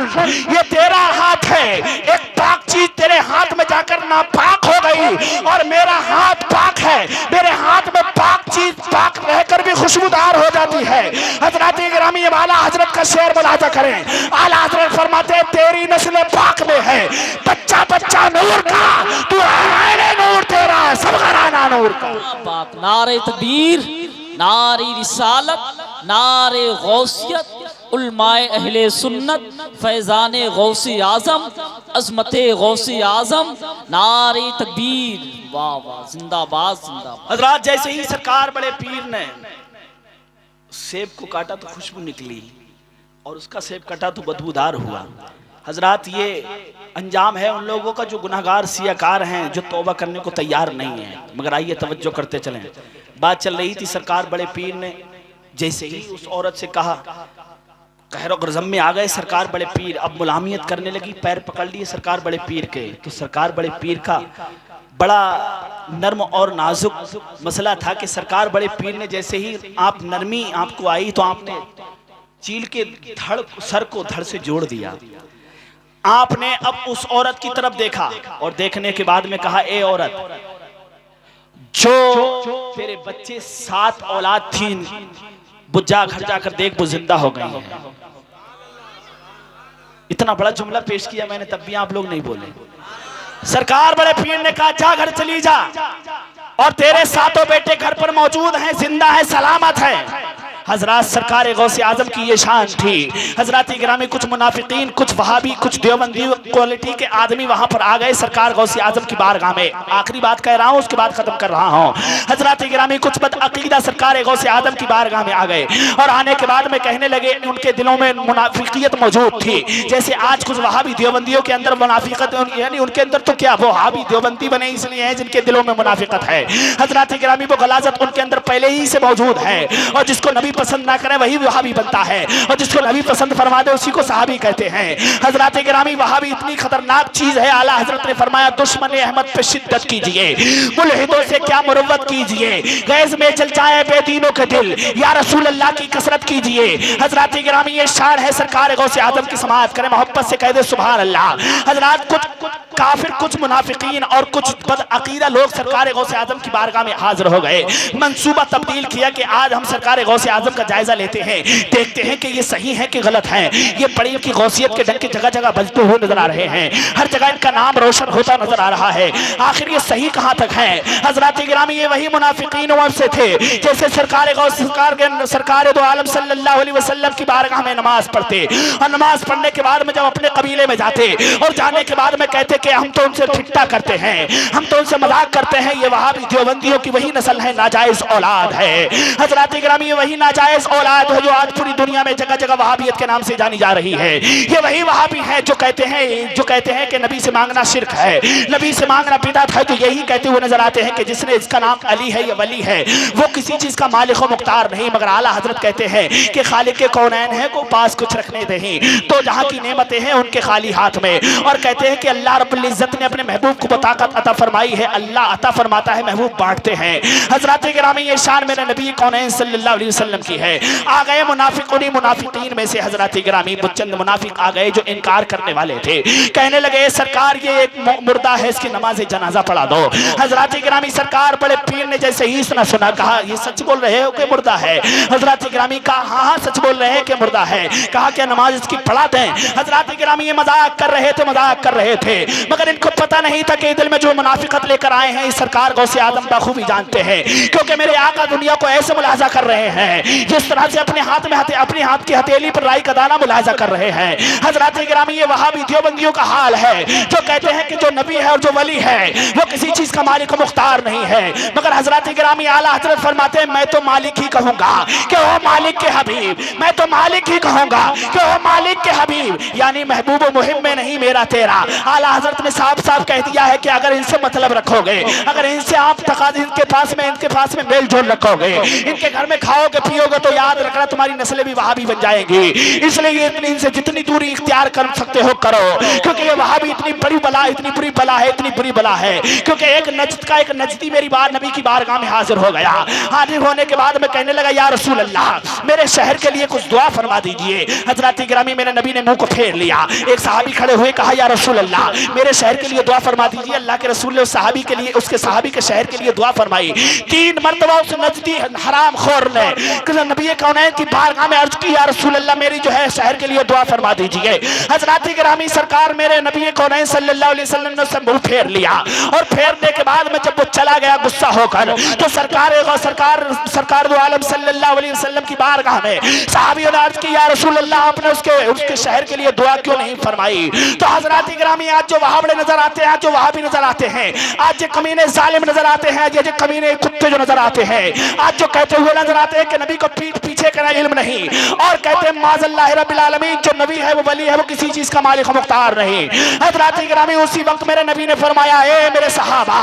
[SPEAKER 1] ये तेरा हाथ है, एक पाक चीज तेरे हाथ में जाकर नापाक हो गई और मेरा हाथ पाक है, मेरे हाथ में पाक चीज पाक रहकर भी खुशबूदार हो जाती है। हजरत गिरामी अब आला हजरत का शेर मुलाजा करें। आला हजरत फरमाते तेरी नस्ल पाक में है, बच्चा बच्चा नूर का, तू है नूर तेरा सब घराना नूर का।
[SPEAKER 4] बात नारे तकबीर, नारे रिसालत, नारे गौसियत, उलमाए अहले सुन्नत, फैजाने गौसी आजम, अजमते गौसी आजम, नारे तकबीर, वाह वाह, जिंदाबाद जिंदाबाद।
[SPEAKER 1] हजरत जैसे ही सरकार बड़े पीर ने सेब को काटा तो खुशबू निकली और उसका सेब कटा तो बदबूदार हुआ। हजरत ये अंजाम है उन लोगों का जो गुनहगार सियाकार हैं, जो तौबा करने को तैयार नहीं है। मगर आइए तवज्जो करते चलें। बात चल रही थी, सरकार बड़े पीर ने जैसे ही उस औरत से कहा, कहरो गज़ब में आ गए सरकार बड़े पीर। अब मुलामियत करने लगी, पैर पकड़ लिए सरकार बड़े पीर के। तो सरकार बड़े पीर का बड़ा नर्म और नाजुक मसला था कि सरकार बड़े पीर ने जैसे ही आप नरमी आपको आई तो आपने चील के धड़ सर को धड़ से जोड़ दिया। आपने अब उस औरत की तरफ देखा और देखने के बाद में कहा ए औरत, जो तेरे बच्चे 7 औलाद थी बुझा घर जाकर देख वो जिंदा हो गई हैं। इतना बड़ा जुमला पेश किया मैंने तब भी आप लोग नहीं बोले। सरकार बड़े पीर ने कहा जा घर चली जा और तेरे 7 बेटे घर पर मौजूद हैं, जिंदा है, सलामत है। हजरत सरकार गौसे आजम की ये शान थी। हजरत गिरामी कुछ मुनाफिकीन, कुछ वहाबी, कुछ देवबंदी क्वालिटी के आदमी वहां पर आ गए सरकार गौसे आजम की बारगाह में। आखिरी बात कह रहा हूं उसके बाद खत्म कर रहा हूं। हजरत गिरामी कुछ बदअकीदा सरकार गौसे आजम की बारगाह में आ गए और आने के बाद में कहने लगे, उनके दिलों में मुनाफिकियत मौजूद थी। जैसे आज कुछ वहाबी देवबंदियों के अंदर मुनाफिकत, यानी उनके अंदर तो क्या वो वहाबी देवबंदी बने इसलिए है जिनके दिलों में मुनाफिकत है। हजरत गिरामी वो गलाजत उनके अंदर पहले ही से मौजूद है और जिसको नबी पसंद ना करे वही वहाबी बनता है और जिसको नबी पसंद फरमा दे उसी को सहाबी कहते हैं। हजरत गिरामी वहाबी इतनी खतरनाक चीज है, आला हजरत ने फरमाया दुश्मन अहमद पे शिद्दत कीजिए, मुल्हिदों से क्या मुरव्वत कीजिए, गैस में जल जाए बेदीनों के दिल, या रसूल अल्लाह की कसरत कीजिए। हजरत गिरामी ये शान है, सरकार गौसे आजम की समाअत करें, मोहब्बत से कह दे सुभान अल्लाह। हजरत कुछ काफिर, कुछ मुनाफिकीन और कुछ बदअकीदा लोग सरकार गौसे आजम की बारगाह में हाजिर हो गए। मंसूबा तब्दील किया कि आज हम सरकार गौसे आजम का जायजा लेते हैं, देखते हैं कि ये सही है कि गलत है। ये बड़ी की गौसियत के डंके जगह जगह बजते हुए नजर आ रहे हैं, हर जगह इनका नाम रोशन होता नजर आ रहा है। आखिर ये सही कहां तक है? हजरत गिरामी ये वही मुनाफिकीन से थे जैसे सरकार दो आलम सल्लल्लाहु अलैहि वसल्लम की बारगाह में नमाज पढ़ते और नमाज पढ़ने के बाद में जब अपने कबीले में जाते और जाने के बाद में कहते कि हम तो उनसे ठिट्ठा करते हैं, हम तो उनसे मजाक करते हैं, ये वहाबी देवबंदियों की वही नस्ल है, नाजायज औलाद है। हजरत गिरामी ये वही नाजायज औलाद है जो आज पूरी दुनिया में जगह जगह वहाबियत के नाम से जानी जा रही है। ये वही वहाबी है जो कहते हैं कि नबी से मांगना शिर्क है, नबी से मांगना बिदअत है। तो यही कहते हुए नजर आते हैं कि जिसने इसका नाम अली है या वली है वो किसी चीज का मालिक व मुख्तार नहीं, मगर आला हजरत कहते हैं कि खालिक के कौनैन है को पास कुछ रखने दें, तो जहां की नेमतें हैं उनके खाली हाथ में। और कहते हैं कि अल्लाह रब्बुल इज्जत ने अपने महबूब को ताकत अता फरमाई है, अल्लाह अता फरमाता है, महबूब बांटते हैं। हजरत गिरामी ये शान मेरे नबी कौनैन सल्लल्लाहु अलैहि वसल्लम की है। आ गए मुनाफिक, उन्हीं मुनाफिकीन में से हजरत गिरामी चंद मुनाफिक आ गए जो इनकार करने वाले थे। कहने लगे सरकार ये एक मुर्दा है, इसकी नमाज जनाजा पढ़ा दो। हजरत गिरामी सरकार बड़े पीर ने जैसे ही इतना सुना कहा ये सच बोल रहे हो कि मुर्दा है? हजरत गिरामी कहा हाँ हाँ सच बोल रहे हैं कि मुर्दा है। कहा क्या नमाज इसकी पढ़ा दें? हजरत गिरामी ये मजाक कर रहे थे, मजाक कर रहे थे, मगर इनको पता नहीं था कि दिल में जो मुनाफिकत लेकर आए हैं इस सरकार गौसे आजम बखूबी जानते हैं, क्योंकि मेरे आका दुनिया को ऐसे मुलाजा कर रहे हैं जिस तरह से अपने हाथ में अपने हाथ की हथेली पर राई का दाना मुलाजा कर रहे हैं। हजरत गिरामी ये वहाबी देवबंदियों का हाल है जो कहते हैं कि जो नबी है और जो वली है वो किसी चीज का मालिक मुख्तार नहीं है, मगर हजरत गिरामी आला हजरत फरमाते हैं मैं तो मालिक ही कहूंगा कि वो मालिक के हबीब, मैं तो मालिक ही कहूंगा कि वो मालिक के हबीब, यानी महबूब मुहिम में नहीं मेरा तेरा। आला हजरत ने साफ साफ कह दिया है कि अगर इनसे मतलब रखोगे, अगर इनसे आप तकाद इनके पास में मेल जोल रखोगे, इनके घर में खाओगे पियोगे तो याद रखना तुम्हारी नस्लें भी वहाबी बन जाएंगी। इसलिए इनसे जितनी दूरी इख्तियार कर सकते हो करो, क्योंकि ये वहाबी इतनी बड़ी बला, इतनी बुरी बला है, इतनी बुरी बला है। क्योंकि एक नजदी मेरी बार नबी की बारगाह में हाजिर हो गया। हाजिर होने के बाद मैं कहने लगा या रसूल अल्लाह मेरे शहर के लिए कुछ दुआ फरमा दीजिए। हजरत गिरामी मेरे नबी ने मुंह को फेर लिया। एक सहाबी खड़े हुए कहा या रसूल अल्लाह मेरे शहर के लिए दुआ फरमा दीजिए। अल्लाह के रसूल ने उस सहाबी के लिए, उसके सहाबी के शहर के लिए दुआ फरमाई। 3 मरतबा उस नजदी हराम खोर ने नबी कौनैन की बारगाह में अर्ज की या रसूल अल्लाह मेरी जो है शहर के लिए दुआ फरमा दीजिए। हजरत गिरामी सरकार मेरे नबी कौनैन सल्लल्लाहु अलैहि वसल्लम ने उससे मुंह फेर लिया, और फेरने के बाद में जब वो चला गया गुस्सा होकर तो सरकार दो आलम सल्लल्लाहु अलैहि वसल्लम की बारगाह में सहाबियों ने अर्ज की या रसूल अल्लाह आपने उसके शहर के लिए दुआ क्यों नहीं फरमाई? तो हजरत गिरामी आज जो वहाबड़े नजर आते हैं, जो वहाबी नजर आते हैं, आज जो कमीने जालिम नजर आते हैं, जो कमीने कुत्ते जो नजर आते हैं, आज जो कहते हुए नजर आते हैं कि नबी को पीठ पीछे करना इल्म नहीं, और कहते हैं माज़ल्लाह रब्बिल आलमीन जो नबी है वो वली है वो किसी चीज का मालिक मुख्तार नहीं। हजरत गिरामी उसी वक्त मेरे नबी ने फरमाया ए मेरे सहाबा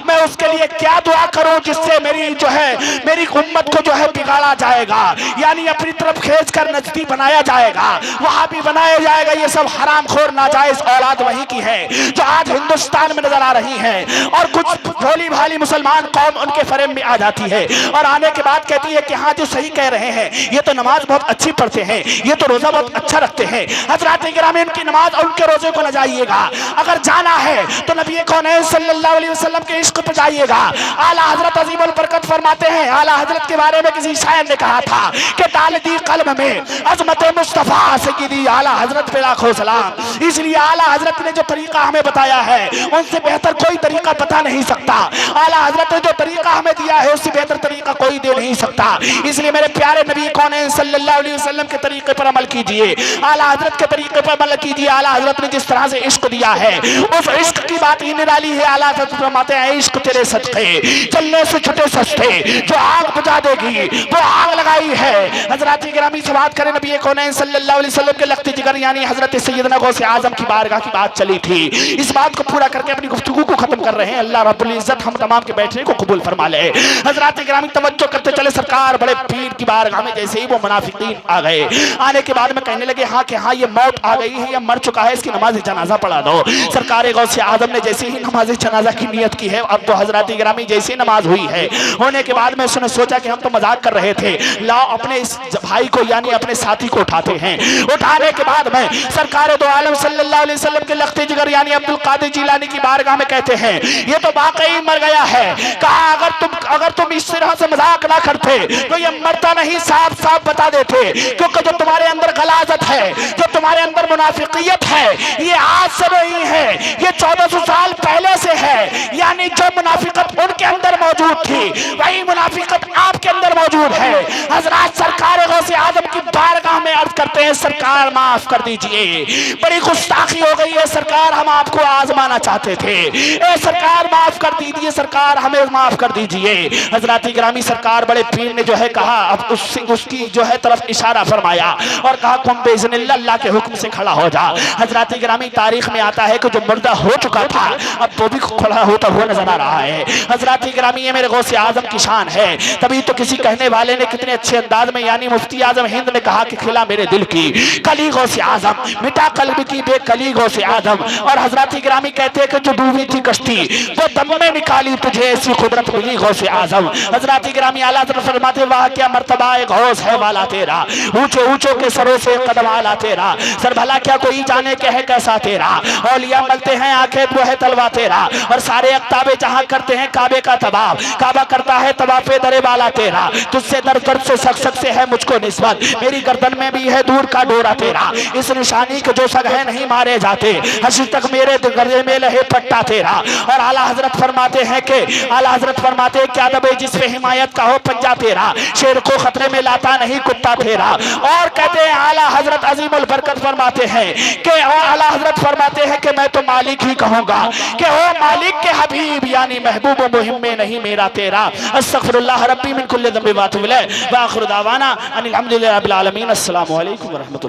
[SPEAKER 1] मैं उसके लिए क्या दुआ करूं जिससे मेरी जो है मेरी उम्मत को जो है बिगाड़ा जाएगा, यानी अपनी तरफ खींच कर नजदी बनाया जाएगा, वहां भी बनाया जाएगा। ये सब हराम खोर नाजायज औलाद वही की है जो आज हिंदुस्तान में नजर आ रही है, और कुछ भोली भाली मुसलमान कौम उनके फरेब में आ जाती है और आने के बाद कहती है कि हाँ जो सही कह रहे हैं, ये तो नमाज बहुत अच्छी पढ़ते हैं, ये तो रोजा बहुत अच्छा रखते हैं। हजरत गिरामी उनकी नमाज और उनके रोजे को न जाइएगा, अगर जाना है तो नबी कौनैन सल्लल्लाहु अलैहि वसल्लम के इश्क पे जाइएगा। आला हजरत अजीमुल बरकत फरमाते हैं, आला हजरत के बारे में किसी शायर ने कहा था कि तालिदी कल्ब में अजमत मुस्तफा सय्यदी आला हजरत पे लाखों सलाम। इसलिए आला हजरत ने जो तरीका हमें बताया है उनसे बेहतर कोई तरीका बता नहीं सकता। आला हजरत ने जो तरीका हमें दिया है उससे बेहतर तरीका कोई दे नहीं सकता। इसलिए मेरे प्यारे नबी कौनैन सल्लल्लाहु अलैहि वसल्लम के तरीके पर अमल कीजिए, आला हजरत के तरीके पर अमल कीजिए। आला हजरत ने जिस तरह से इश्क दिया है उस इश्क की बात ही निराली है। आला हजरत फरमाते हैं इश्क तेरे सदके चलने से छुटे सस्ते, जो आग बुझा देगी वो आग लगाई है। हजरत गिरामी से बात करें नबी कौनैन सल्लल्लाहु अलैहि वसल्लम के लख्त जिगर यानी हजरत सैयदना गौसे आजम की बारगाह की बात चली थी। इस बात को पूरा करके अपनी गुफ्तगू को खत्म कर रहे हैं। अल्लाह रब्बुल इज्जत हम तमाम के बैठने को कबूल फरमा ले। हजरत गिरामी तवज्जो करते चले सरकार बड़े पीर की बारगाह में जैसे ही वो मुनाफिकीन आ गए, आने के बाद में कहने लगे हाँ कि हाँ ये मौत आ गई है, ये मर चुका है, इसकी नमाज जनाजा पढ़ा दो। सरकार गौसे आजम ने जैसे ही नमाज जनाजा की नियत की है, अब तो हजरत गिरामी जैसे ही नमाज हुई है होने के बाद में उसने सोचा कि हम तो मजाक कर रहे थे, लाओ अपने इस भाई को यानी अपने साथी को उठाते हैं। उठाने के बाद में सरकार दो आलम सल्लल्लाहु अलैहि वसल्लम के लख्त जिगर यानी अब्दुल कादिर जिलानी की बारगाह में कहते हैं ये तो वाकई मर गया है। कहा अगर तुम इस तरह से मजाक ना करते तो ये मरता नहीं, साफ साफ बता देते, क्योंकि जो तुम्हारे अंदर गलाजत है, जो तुम्हारे अंदर मुनाफिकियत है, ये आज से नहीं है, ये 1400 साल पहले से है। यानी जो मुनाफिकत उनके अंदर मौजूद थी वही मुनाफिकत आपके अंदर मौजूद है। हजरत सरकार गौसे आजम की बारगाह में अर्ज करते हैं सरकार माफ कर दीजिए, बड़ी गुस्ताखी हो गई है सरकार, हम आपको आजमाना चाहते थे, ए सरकार माफ कर दीजिए, सरकार हमें माफ कर दीजिए। हजरत गिरामी सरकार बड़े पीर ने जो है कहा, अब उसकी जो है तरफ इशारा फरमाया और कहा कुम बेइज़्निल्लाह अल्लाह के हुक्म से खड़ा हो जा। हजरत गिरामी तारीख में आता है कि जो मुर्दा हो चुका था अब वो भी खड़ा होता हुआ नजर आ रहा है। हजरत गिरामी ये मेरे गौसे गौसे आजम की शान है। तभी तो किसी कहने वाले ने कितने अच्छे अंदाज में यानी मुफ्ती आजम हिंद ने कहा कि खिला मेरे दिल की कली गौसे आजम, मिटा कल्ब की बेकली गौसे आजम। और हजरत गिरामी कहते हैं कि जो डूबी थी कश्ती वो दम में निकाली तुझे ऐसी कुदरत मिली गौसे आजम। हजरत गिरामी आला हज़रत फरमाते वाह क्या मर्तबा है गौस है वाला तेरा, ऊंचे ऊंचों के सरों से कदम आला तेरा, सर भला क्या कोई जाने के है कैसा तेरा, औलिया मलते हैं आंखें वो है तलवा तेरा, और सारे अक्ताबे जहां करते हैं काबे का तबाव, काबा करता है तवाफे दरे वाला तेरा, तुझसे दर दर्द से सक से है मुझको निस्बत, मेरी गर्दन में भी है दूर का डोरा तेरा, इस निशानी के जो सग है नहीं मारे जाते, हसी तक मेरे गले में लहे पट्टा तेरा। और आला हजरत फरमाते हैं कि आला हजरत फरमाते हैं क्या दबे जिस पे हिमायत का हो पंजा तेरा, शेर को खतरे में लाता नहीं कुत्ता तेरा। और कहते हैं आला हजरत अजीमुल बरकत फरमाते हैं कि और आला हजरत फरमाते हैं कि मैं तो मालिक ही कहूंगा कि ओ मालिक के हबीब यानी महबूब मुहिम में नहीं मेरा तेरा। अस्तगफिरुल्लाह रब्बी मिन कुल्लि ज़ंबि व अतूबु इलैह व आखिरु दावाना अनिल हम्दुलिल्लाहि रब्बिल आलमीन। अस्सलामु अलैकुम व रहमतुल्लाह।